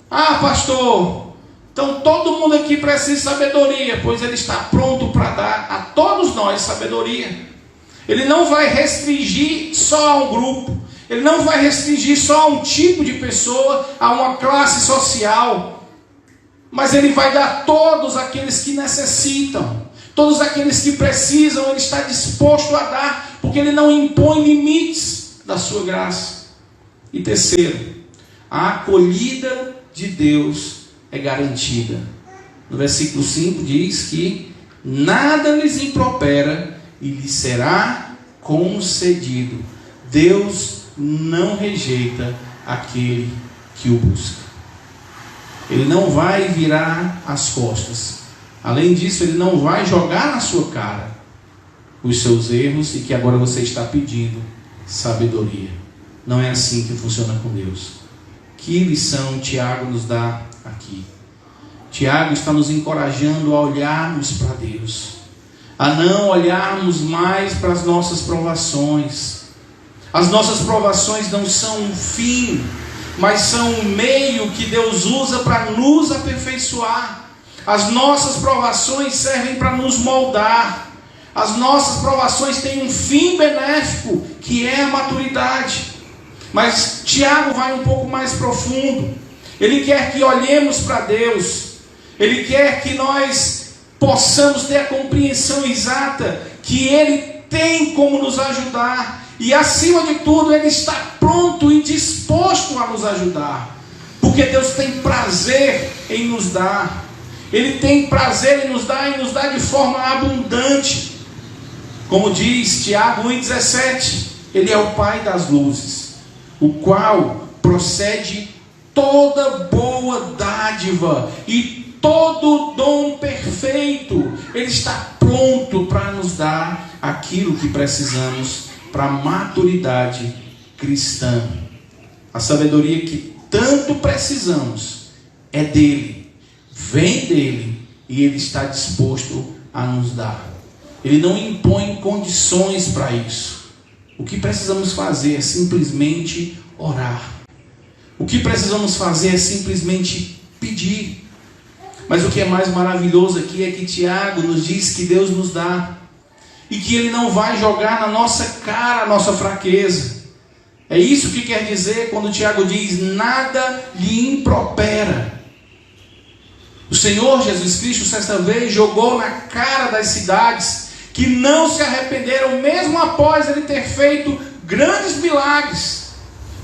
Ah, pastor, então todo mundo aqui precisa de sabedoria. Pois Ele está pronto para dar a todos nós sabedoria. Ele não vai restringir só a um grupo. Ele não vai restringir só a um tipo de pessoa, a uma classe social. Mas Ele vai dar a todos aqueles que necessitam. Todos aqueles que precisam, Ele está disposto a dar. Porque Ele não impõe limites da sua graça. E terceiro, a acolhida de Deus é garantida. No versículo 5 diz que nada lhes impropera e lhes será concedido. Deus não rejeita aquele que o busca. Ele não vai virar as costas. Além disso, Ele não vai jogar na sua cara os seus erros e que agora você está pedindo sabedoria. Não é assim que funciona com Deus. Que lição Tiago nos dá aqui? Tiago está nos encorajando a olharmos para Deus, a não olharmos mais para as nossas provações. As nossas provações não são um fim, mas são um meio que Deus usa para nos aperfeiçoar. As nossas provações servem para nos moldar. As nossas provações têm um fim benéfico, que é a maturidade. Mas Tiago vai um pouco mais profundo. Ele quer que olhemos para Deus. Ele quer que nós possamos ter a compreensão exata que Ele tem como nos ajudar. E acima de tudo, Ele está pronto e disposto a nos ajudar. Porque Deus tem prazer em nos dar. Ele tem prazer em nos dar e nos dá de forma abundante. Como diz Tiago 1,17, Ele é o Pai das luzes, o qual procede toda boa dádiva e todo dom perfeito. Ele está pronto para nos dar aquilo que precisamos para a maturidade cristã. A sabedoria que tanto precisamos é dele, vem dele, e Ele está disposto a nos dar. Ele não impõe condições para isso. O que precisamos fazer é simplesmente orar. O que precisamos fazer é simplesmente pedir. Mas o que é mais maravilhoso aqui é que Tiago nos diz que Deus nos dá. E que Ele não vai jogar na nossa cara a nossa fraqueza. É isso que quer dizer quando Tiago diz: nada lhe impropera. O Senhor Jesus Cristo, certa vez, jogou na cara das cidades que não se arrependeram, mesmo após Ele ter feito grandes milagres.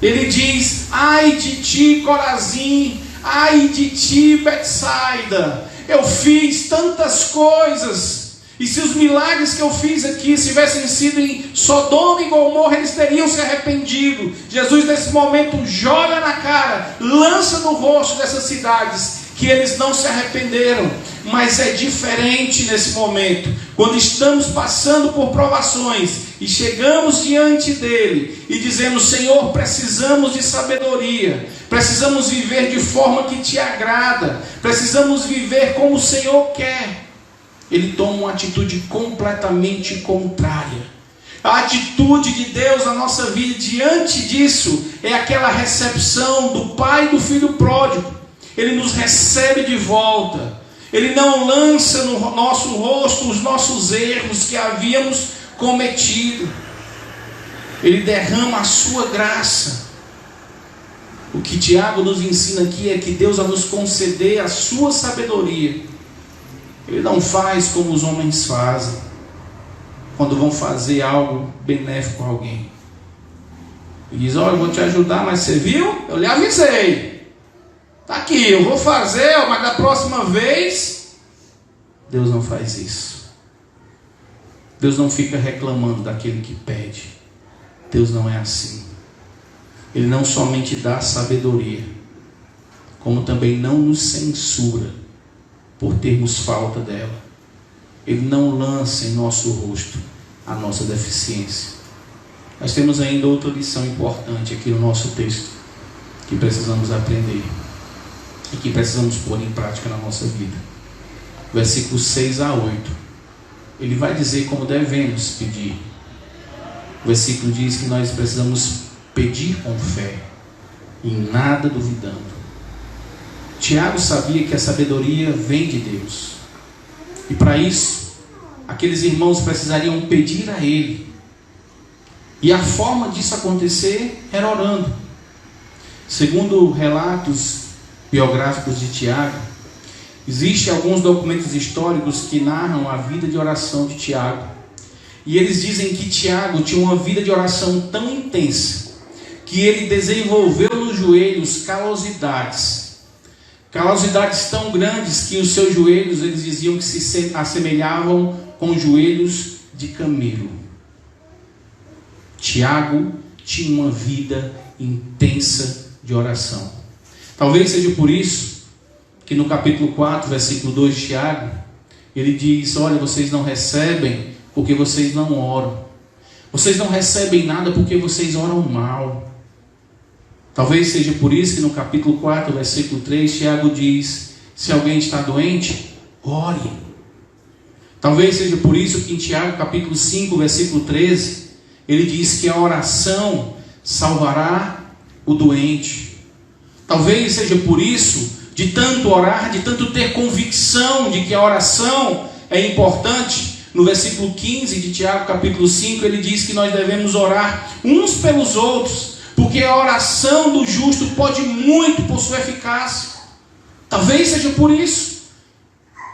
Ele diz: ai de ti, Corazim, ai de ti, Betsaida, eu fiz tantas coisas, e se os milagres que eu fiz aqui tivessem sido em Sodoma e Gomorra, eles teriam se arrependido. Jesus nesse momento joga na cara, lança no rosto dessas cidades, que eles não se arrependeram. Mas é diferente nesse momento, quando estamos passando por provações e chegamos diante dele e dizemos: Senhor, precisamos de sabedoria, precisamos viver de forma que te agrada, precisamos viver como o Senhor quer. Ele toma uma atitude completamente contrária. A atitude de Deus na nossa vida diante disso é aquela recepção do pai do filho pródigo. Ele nos recebe de volta. Ele não lança no nosso rosto os nossos erros que havíamos cometido. Ele derrama a sua graça. O que Tiago nos ensina aqui é que Deus vai nos conceder a sua sabedoria. Ele não faz como os homens fazem quando vão fazer algo benéfico a alguém. Ele diz: olha, eu vou te ajudar, mas você viu? Eu lhe avisei. Está aqui, eu vou fazer, mas da próxima vez. Deus não faz isso. Deus não fica reclamando daquele que pede. Deus não é assim. Ele não somente dá sabedoria, como também não nos censura por termos falta dela. Ele não lança em nosso rosto a nossa deficiência. Nós temos ainda outra lição importante aqui no nosso texto, que precisamos aprender e que precisamos pôr em prática na nossa vida. Versículos 6 a 8. Ele vai dizer como devemos pedir. O versículo diz que nós precisamos pedir com fé, em nada duvidando. Tiago sabia que a sabedoria vem de Deus, e para isso aqueles irmãos precisariam pedir a ele, e a forma disso acontecer era orando. Segundo relatos biográficos de Tiago, existem alguns documentos históricos que narram a vida de oração de Tiago, e eles dizem que Tiago tinha uma vida de oração tão intensa que ele desenvolveu nos joelhos calosidades tão grandes que os seus joelhos, eles diziam que se assemelhavam com joelhos de camelo. Tiago tinha uma vida intensa de oração. Talvez seja por isso que no capítulo 4, versículo 2 de Tiago, ele diz: olha, vocês não recebem porque vocês não oram. Vocês não recebem nada porque vocês oram mal. Talvez seja por isso que no capítulo 4, versículo 3, Tiago diz: se alguém está doente, ore. Talvez seja por isso que em Tiago, capítulo 5, versículo 13, ele diz que a oração salvará o doente. Talvez seja por isso, de tanto orar, de tanto ter convicção de que a oração é importante, no versículo 15 de Tiago, capítulo 5, ele diz que nós devemos orar uns pelos outros, porque a oração do justo pode muito por sua eficácia. Talvez seja por isso.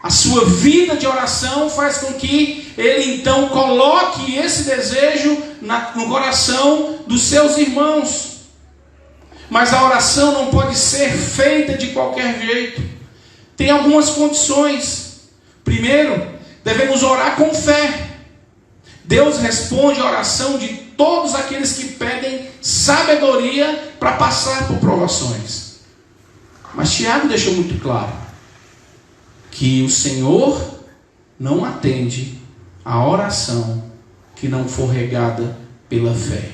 A sua vida de oração faz com que ele então coloque esse desejo no coração dos seus irmãos. Mas a oração não pode ser feita de qualquer jeito. Tem algumas condições. Primeiro, devemos orar com fé. Deus responde a oração de todos aqueles que pedem sabedoria para passar por provações. Mas Tiago deixou muito claro que o Senhor não atende a oração que não for regada pela fé.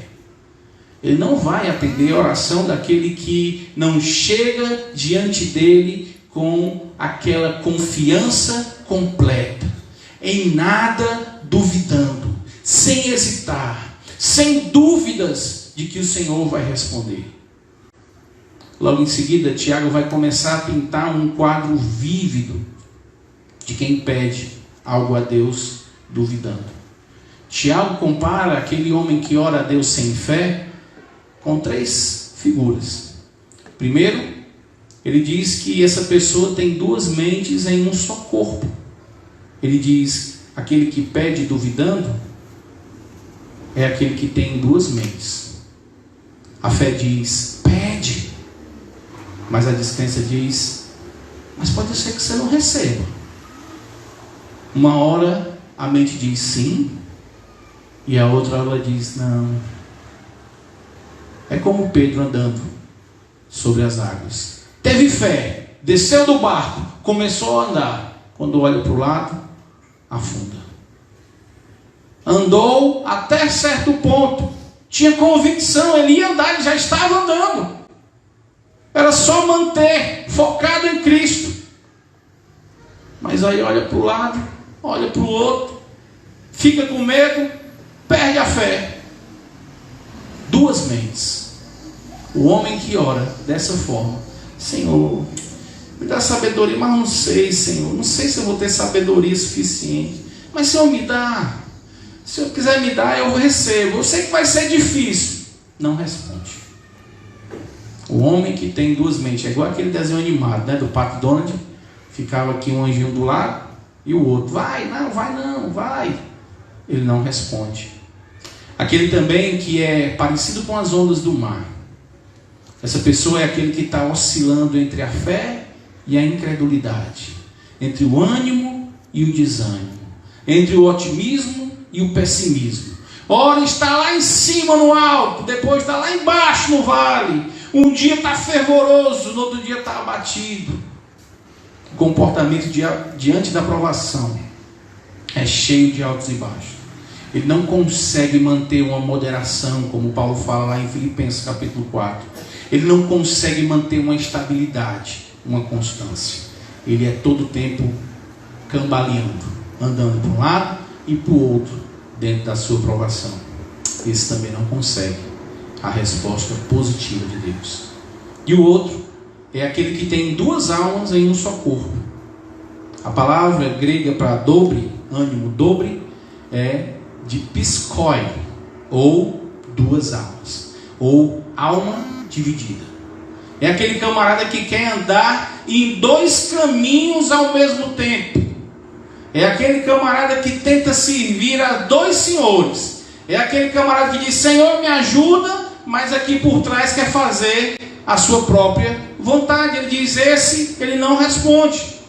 Ele não vai atender a oração daquele que não chega diante dele com aquela confiança completa, em nada duvidando, sem hesitar, sem dúvidas de que o Senhor vai responder. Logo em seguida, Tiago vai começar a pintar um quadro vívido de quem pede algo a Deus duvidando. Tiago compara aquele homem que ora a Deus sem fé com 3 figuras. Primeiro, ele diz que essa pessoa tem 2 mentes em um só corpo. Ele diz: aquele que pede duvidando é aquele que tem duas mentes. A fé diz, pede. Mas a descrença diz, mas pode ser que você não receba. Uma hora a mente diz sim, e a outra ela diz não. É como Pedro andando sobre as águas. Teve fé, desceu do barco, começou a andar. Quando olha para o lado, afunda. Andou até certo ponto. Tinha convicção, ele ia andar, ele já estava andando. Era só manter, focado em Cristo. Mas aí olha para o lado, olha para o outro, fica com medo, perde a fé. Duas mentes. O homem que ora dessa forma, Senhor, me dá sabedoria, mas não sei, Senhor, não sei se eu vou ter sabedoria suficiente, mas Senhor me dá, se eu quiser me dar, eu recebo, eu sei que vai ser difícil. Não responde. O homem que tem duas mentes, é igual aquele desenho animado, né, do Pato Donald, ficava aqui um anjinho do lado, e o outro, vai, não, vai. Ele não responde. Aquele também que é parecido com as ondas do mar. Essa pessoa é aquele que está oscilando entre a fé e a incredulidade, entre o ânimo e o desânimo, entre o otimismo e o pessimismo. Ora está lá em cima no alto, depois está lá embaixo no vale. Um dia está fervoroso, no outro dia está abatido. O comportamento diante da provação é cheio de altos e baixos. Ele não consegue manter uma moderação, como Paulo fala lá em Filipenses capítulo 4. Ele não consegue manter uma estabilidade, uma constância. Ele é todo tempo cambaleando, andando para um lado e para o outro, dentro da sua provação. Esse também não consegue a resposta positiva de Deus. E o outro é aquele que tem duas almas em um só corpo. A palavra grega para dobre, ânimo, dobre, é de piskoi, ou duas almas, ou alma dividida. É aquele camarada que quer andar em dois caminhos ao mesmo tempo. É aquele camarada que tenta servir a dois senhores. É aquele camarada que diz, Senhor, me ajuda, mas aqui por trás quer fazer a sua própria vontade. Ele diz, ele não responde.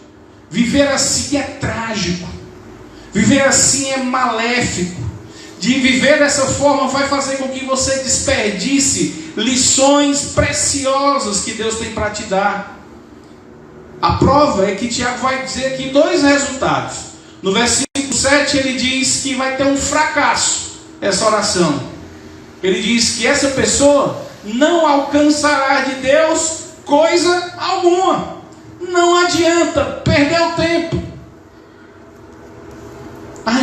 Viver assim é trágico. Viver assim é maléfico. De viver dessa forma vai fazer com que você desperdice lições preciosas que Deus tem para te dar. A prova é que Tiago vai dizer aqui dois resultados. No versículo 7 ele diz que vai ter um fracasso essa oração. Ele diz que essa pessoa não alcançará de Deus coisa alguma. Não adianta, perdeu tempo.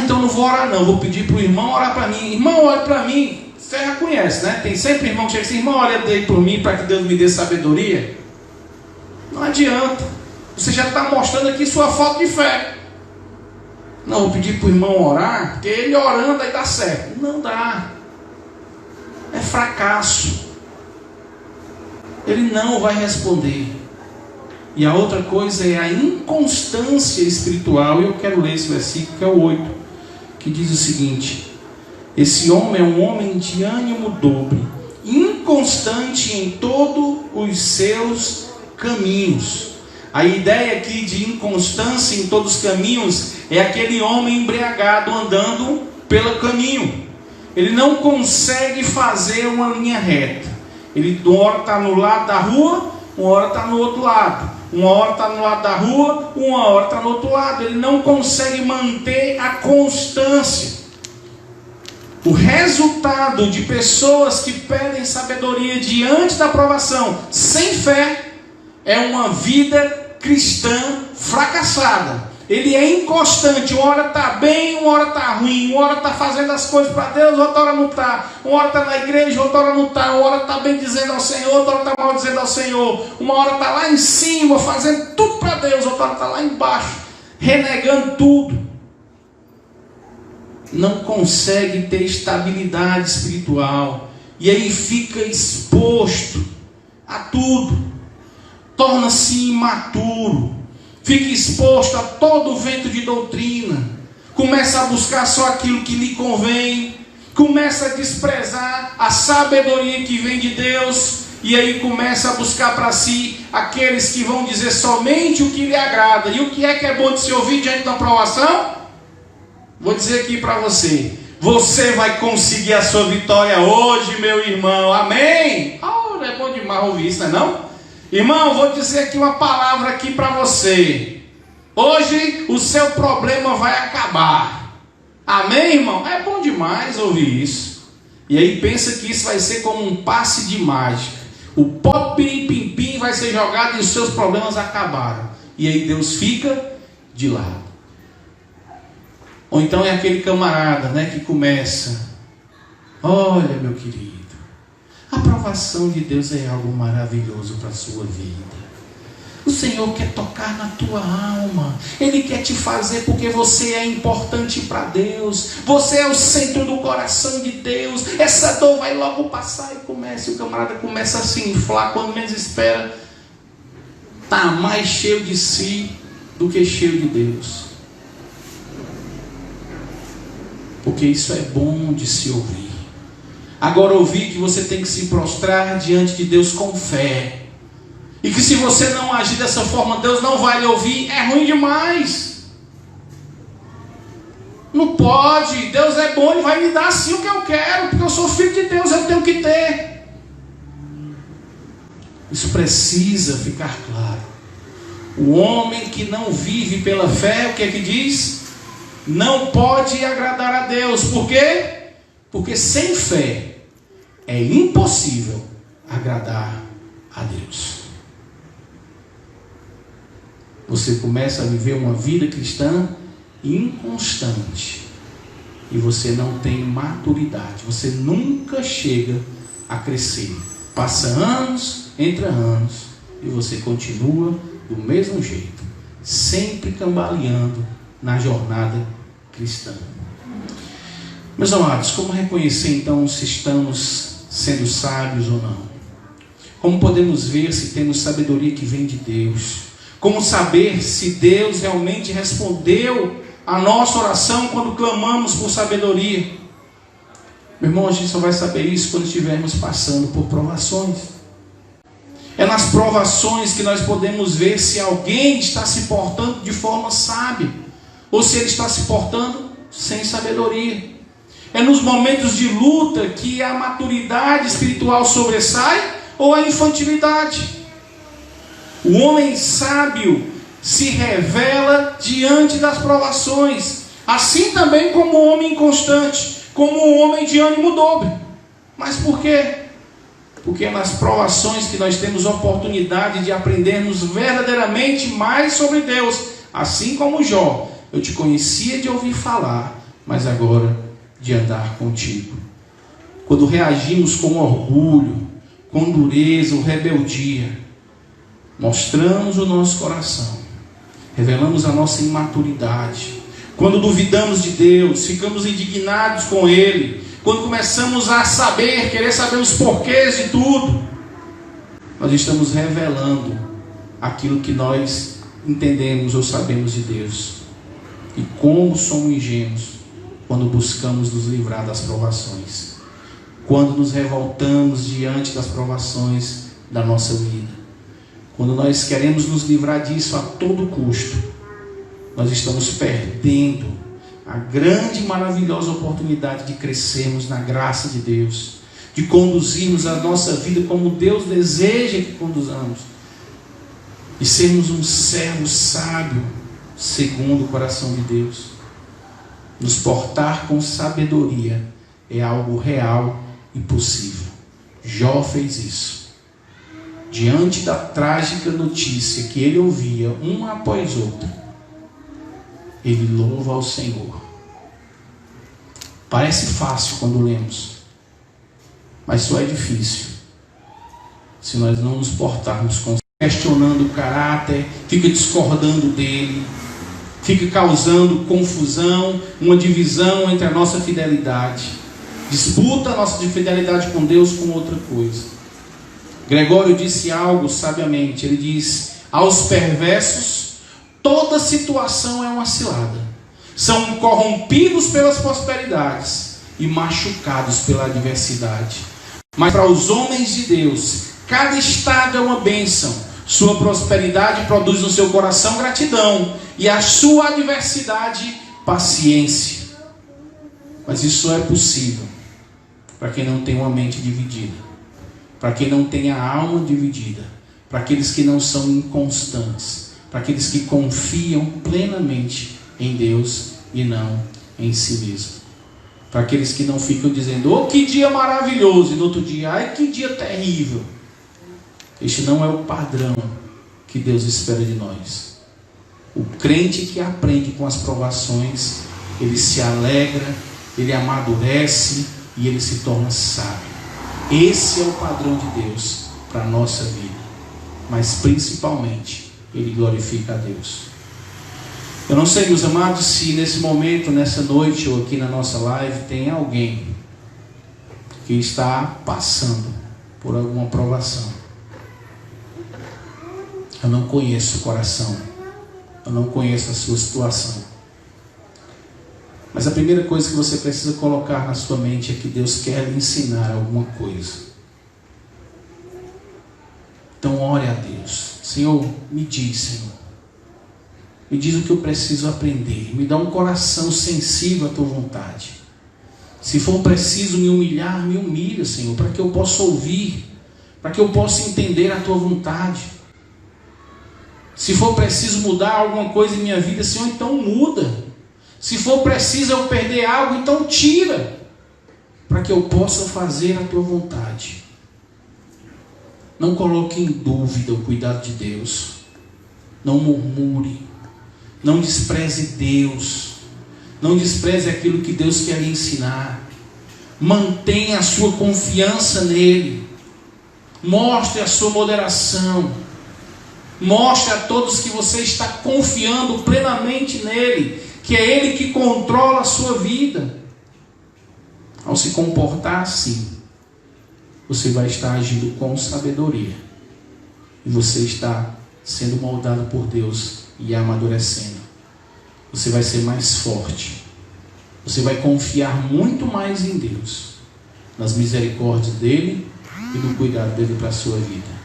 Então não vou orar não, vou pedir para o irmão orar para mim. Irmão, ore para mim. Você já conhece, né? Tem sempre irmão que chega assim, irmão, olha daí por mim para que Deus me dê sabedoria. Não adianta. Você já está mostrando aqui sua falta de fé. Não, vou pedir para o irmão orar, porque ele orando aí dá certo. Não dá. É fracasso. Ele não vai responder. E a outra coisa é a inconstância espiritual. E eu quero ler esse versículo, que é o 8, que diz o seguinte: esse homem é um homem de ânimo dobre, inconstante em todos os seus caminhos. A ideia aqui de inconstância em todos os caminhos é aquele homem embriagado andando pelo caminho. Ele não consegue fazer uma linha reta. Ele uma hora está no lado da rua, uma hora está no outro lado. Uma hora está no lado da rua, uma hora está no outro lado. Ele não consegue manter a constância. O resultado de pessoas que pedem sabedoria diante da provação, sem fé, é uma vida cristã fracassada. Ele é inconstante, uma hora está bem, uma hora está ruim, uma hora está fazendo as coisas para Deus, outra hora não está, uma hora está na igreja, outra hora não está, uma hora está bem dizendo ao Senhor, outra hora está mal dizendo ao Senhor, uma hora está lá em cima, fazendo tudo para Deus, outra hora está lá embaixo, renegando tudo. Não consegue ter estabilidade espiritual, e aí fica exposto a tudo, torna-se imaturo, fica exposto a todo o vento de doutrina, começa a buscar só aquilo que lhe convém, começa a desprezar a sabedoria que vem de Deus, e aí começa a buscar para si aqueles que vão dizer somente o que lhe agrada. E o que é bom de se ouvir diante da provação? Vou dizer aqui para você: você vai conseguir a sua vitória hoje, meu irmão. Amém? Oh, é bom demais ouvir isso, não é não? Irmão, vou dizer aqui uma palavra aqui para você. Hoje o seu problema vai acabar. Amém, irmão? É bom demais ouvir isso. E aí pensa que isso vai ser como um passe de mágica. O pó pirim-pim-pim vai ser jogado e os seus problemas acabaram. E aí Deus fica de lado. Ou então é aquele camarada, né, que começa: olha, meu querido, a aprovação de Deus é algo maravilhoso para a sua vida. O Senhor quer tocar na tua alma. Ele quer te fazer porque você é importante para Deus. Você é o centro do coração de Deus. Essa dor vai logo passar. E o camarada começa a se inflar. Quando menos espera, está mais cheio de si do que cheio de Deus. Porque isso é bom de se ouvir. Agora, ouvir que você tem que se prostrar diante de Deus com fé. E que se você não agir dessa forma, Deus não vai lhe ouvir, é ruim demais. Não pode. Deus é bom, Ele vai me dar sim o que eu quero, porque eu sou filho de Deus, eu tenho que ter. Isso precisa ficar claro. O homem que não vive pela fé, o que é que diz? Não pode agradar a Deus. Por quê? Porque sem fé é impossível agradar a Deus. Você começa a viver uma vida cristã inconstante. E você não tem maturidade. Você nunca chega a crescer. Passa anos, entra anos, e você continua do mesmo jeito, sempre cambaleando na jornada cristã. Meus amados, como reconhecer então se estamos sendo sábios ou não? Como podemos ver se temos sabedoria que vem de Deus? Como saber se Deus realmente respondeu a nossa oração quando clamamos por sabedoria? Meu irmão, a gente só vai saber isso quando estivermos passando por provações. É nas provações que nós podemos ver se alguém está se portando de forma sábia ou se ele está se portando sem sabedoria. É nos momentos de luta que a maturidade espiritual sobressai ou a infantilidade. O homem sábio se revela diante das provações, assim também como o homem inconstante, como o homem de ânimo dobre. Mas por quê? Porque é nas provações que nós temos oportunidade de aprendermos verdadeiramente mais sobre Deus. Assim como Jó: eu te conhecia de ouvir falar, mas agora de andar contigo. Quando reagimos com orgulho, com dureza ou rebeldia, mostramos o nosso coração, revelamos a nossa imaturidade. Quando duvidamos de Deus, ficamos indignados com Ele, quando começamos a querer saber os porquês de tudo, nós estamos revelando aquilo que nós entendemos ou sabemos de Deus. E como somos ingênuos quando buscamos nos livrar das provações, quando nos revoltamos diante das provações da nossa vida, quando nós queremos nos livrar disso a todo custo, nós estamos perdendo a grande e maravilhosa oportunidade de crescermos na graça de Deus, de conduzirmos a nossa vida como Deus deseja que conduzamos, e sermos um servo sábio segundo o coração de Deus. Nos portar com sabedoria é algo real e possível. Jó fez isso. Diante da trágica notícia que ele ouvia, uma após outra, ele louva ao Senhor. Parece fácil quando lemos, mas só é difícil se nós não nos portarmos com, questionando o caráter, fica discordando dele, fica causando confusão, uma divisão entre a nossa fidelidade, disputa a nossa fidelidade com Deus com outra coisa. Gregório disse algo sabiamente. Ele diz: aos perversos toda situação é uma cilada, são corrompidos pelas prosperidades e machucados pela adversidade. Mas para os homens de Deus, cada estado é uma bênção. Sua prosperidade produz no seu coração gratidão, e a sua adversidade, paciência. Mas isso é possível para quem não tem uma mente dividida, para quem não tem a alma dividida, para aqueles que não são inconstantes, para aqueles que confiam plenamente em Deus e não em si mesmo, para aqueles que não ficam dizendo: oh, que dia maravilhoso, e no outro dia: ai, que dia terrível. Este não é o padrão que Deus espera de nós. O crente que aprende com as provações, ele se alegra, ele amadurece e ele se torna sábio. Esse é o padrão de Deus para a nossa vida. Mas principalmente, ele glorifica a Deus. Eu não sei, meus amados, se nesse momento, nessa noite ou aqui na nossa live, tem alguém que está passando por alguma provação. Eu não conheço o coração, eu não conheço a sua situação. Mas a primeira coisa que você precisa colocar na sua mente é que Deus quer lhe ensinar alguma coisa. Então ore a Deus. Senhor, me diz, Senhor. Me diz o que eu preciso aprender. Me dá um coração sensível à tua vontade. Se for preciso me humilhar, me humilha, Senhor, para que eu possa ouvir, para que eu possa entender a tua vontade. Se for preciso mudar alguma coisa em minha vida, Senhor, então muda. Se for preciso eu perder algo, então tira, para que eu possa fazer a tua vontade. Não coloque em dúvida o cuidado de Deus. Não murmure. Não despreze Deus. Não despreze aquilo que Deus quer lhe ensinar. Mantenha a sua confiança nele. Mostre a sua moderação. Mostre a todos que você está confiando plenamente nele, que é ele que controla a sua vida. Ao se comportar assim, você vai estar agindo com sabedoria, e você está sendo moldado por Deus e amadurecendo. Você vai ser mais forte, você vai confiar muito mais em Deus, nas misericórdias dele e no cuidado dele para a sua vida.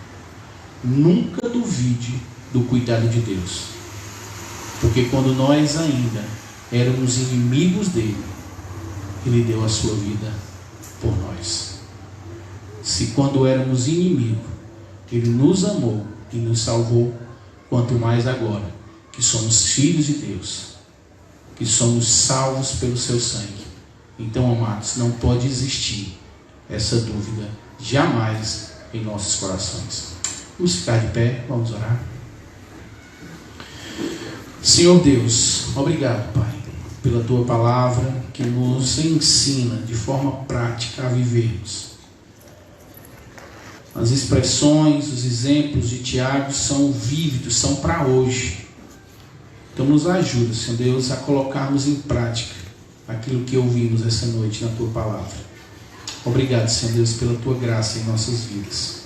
Nunca duvide do cuidado de Deus, porque quando nós ainda éramos inimigos dele, ele deu a sua vida por nós. Se quando éramos inimigos, ele nos amou e nos salvou, quanto mais agora que somos filhos de Deus, que somos salvos pelo seu sangue. Então, amados, não pode existir essa dúvida jamais em nossos corações. Vamos ficar de pé, vamos orar. Senhor Deus, obrigado, Pai, pela tua palavra que nos ensina de forma prática a vivermos. As expressões, os exemplos de Tiago são vívidos, são para hoje. Então nos ajuda, Senhor Deus, a colocarmos em prática aquilo que ouvimos essa noite na tua palavra. Obrigado, Senhor Deus, pela tua graça em nossas vidas.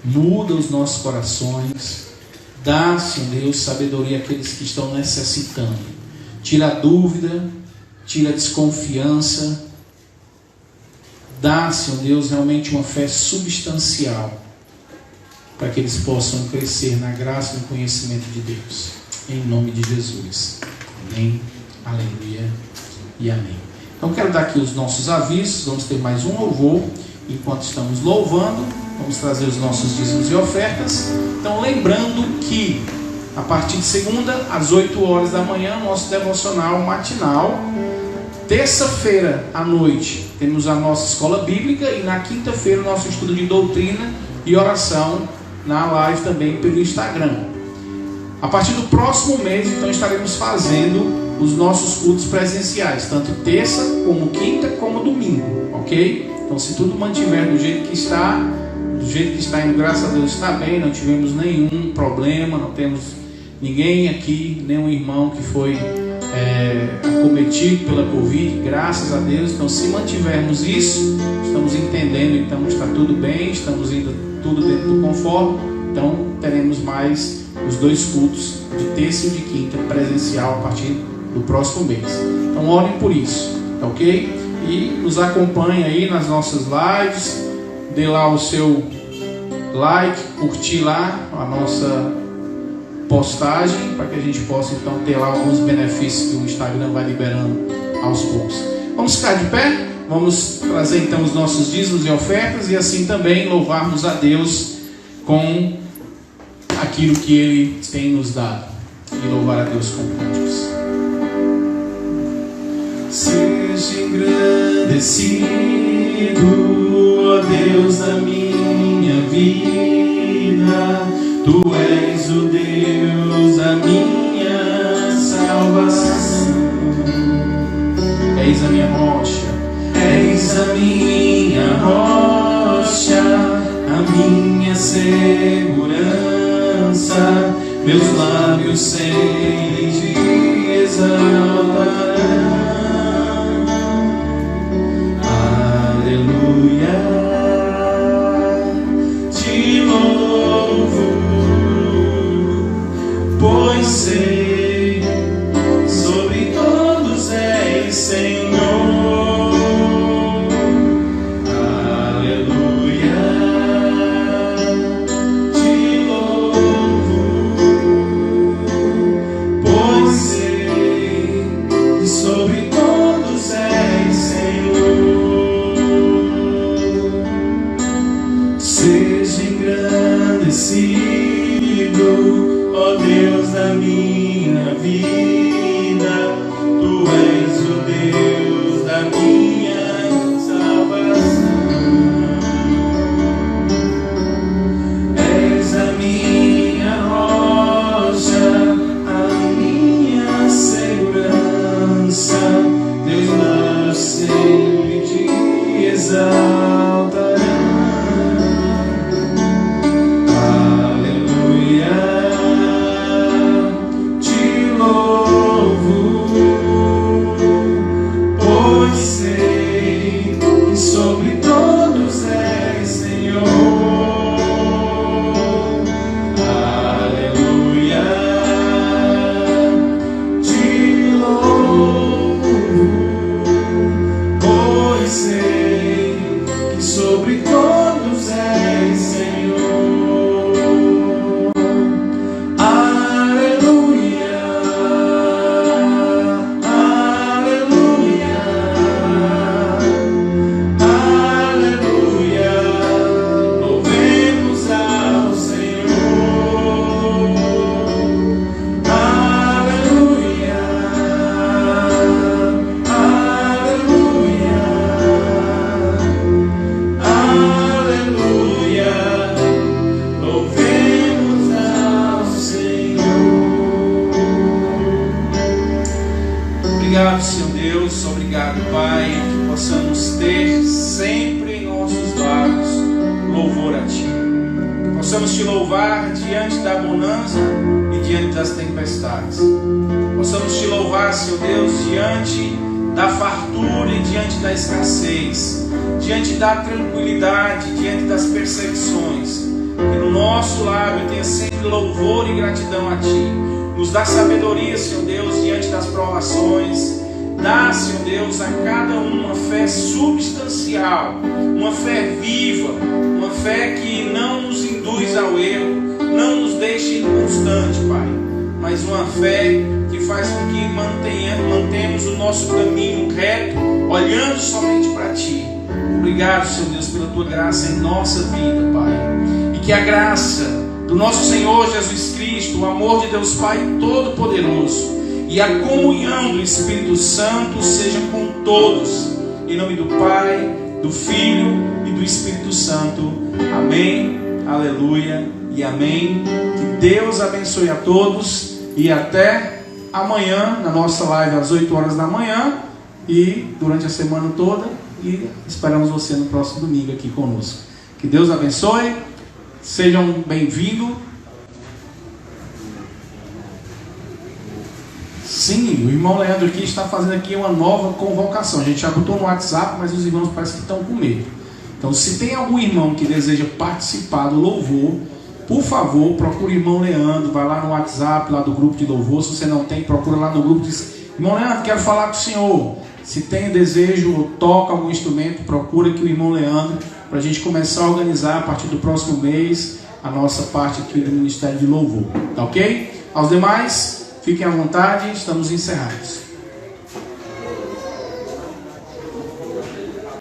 Muda os nossos corações. Dá, Senhor Deus, sabedoria àqueles que estão necessitando. Tira a dúvida, tira a desconfiança. Dá, Senhor Deus, realmente uma fé substancial, para que eles possam crescer na graça e no conhecimento de Deus. Em nome de Jesus. Amém, aleluia e amém. Então quero dar aqui os nossos avisos. Vamos ter mais um louvor. Enquanto estamos louvando, vamos trazer os nossos dízimos e ofertas. Então lembrando que a partir de segunda, às 8 horas da manhã, nosso devocional matinal. Terça-feira à noite temos a nossa escola bíblica, e na quinta-feira o nosso estudo de doutrina e oração na live também pelo Instagram. A partir do próximo mês, então, estaremos fazendo os nossos cultos presenciais, tanto terça, como quinta, como domingo, ok? Então, se tudo mantiver do jeito que está indo, graças a Deus está bem, não tivemos nenhum problema, não temos ninguém aqui, nenhum irmão que foi acometido pela Covid, graças a Deus. Então, se mantivermos isso, estamos entendendo, então está tudo bem, estamos indo tudo dentro do conforto. Então teremos mais os 2 cultos de terça e de quinta presencial a partir do próximo mês. Então orem por isso, tá ok? e nos acompanhe aí nas nossas lives. Dê lá o seu like, curtir lá a nossa postagem, para que a gente possa então ter lá alguns benefícios que o Instagram vai liberando aos poucos. Vamos ficar de pé, vamos trazer então os nossos dízimos e ofertas, e assim também louvarmos a Deus com aquilo que Ele tem nos dado, e louvar a Deus com cânticos. Seja engrandecido, ó Deus da minha vida, Tu és o Deus da minha salvação. Eis a minha rocha, És a minha rocha, a minha segurança, meus lábios sempre te exaltarão. Aleluia, te louvo, pois sei, sobre todos és Senhor. Aleluia, te louvo, pois sei, sobre todos és Senhor. Seja engrandecido, ó Deus da minha vida, Tu és o Deus da minha salvação. És a minha rocha, a minha segurança, Deus lá sempre te exaltarão. Aleluia, te louvo, pois sei que sobre todos és Senhor. Aleluia, te louvo, pois sei que sobre todos és Senhor. Aleluia, aleluia, aleluia, louvemos ao Senhor. Aleluia, aleluia, aleluia, louvemos ao Senhor. obrigado, Senhor Deus, obrigado, Pai, que possamos ter sempre em nossos lábios louvor a Ti. Possamos Te louvar diante da bonança e diante das tempestades. Possamos Te louvar, Senhor Deus, diante da fartura e diante da escassez, diante da tranquilidade, diante das perseguições. Que no nosso lábio tenha sempre louvor e gratidão a Ti. Nos dá sabedoria, Senhor Deus, diante das provações. Dá, Senhor Deus, a cada um uma fé substancial, uma fé viva, uma fé que não nos induz ao erro, não nos deixe inconstante, Pai, mas uma fé que faz com que mantemos o nosso caminho reto, olhando somente para Ti. Obrigado, Senhor Deus, pela Tua graça em nossa vida, Pai. E que a graça do nosso Senhor Jesus Cristo, o amor de Deus Pai Todo-Poderoso e a comunhão do Espírito Santo sejam com todos. Em nome do Pai, do Filho e do Espírito Santo. Amém, aleluia e amém. Que Deus abençoe a todos e até amanhã na nossa live às 8 horas da manhã e durante a semana toda, e esperamos você no próximo domingo aqui conosco. Que Deus abençoe, sejam bem-vindos. Sim, o irmão Leandro aqui está fazendo aqui uma nova convocação. A gente já botou no WhatsApp, mas os irmãos parecem que estão com medo. Então, se tem algum irmão que deseja participar do louvor, por favor, procure o irmão Leandro. Vai lá no WhatsApp, lá do grupo de louvor. Se você não tem, procura lá no grupo. Diz: irmão Leandro, quero falar com o senhor. Se tem desejo ou toca algum instrumento, procura aqui o irmão Leandro, para a gente começar a organizar a partir do próximo mês a nossa parte aqui do Ministério de Louvor. Tá ok? Aos demais, fiquem à vontade, estamos encerrados.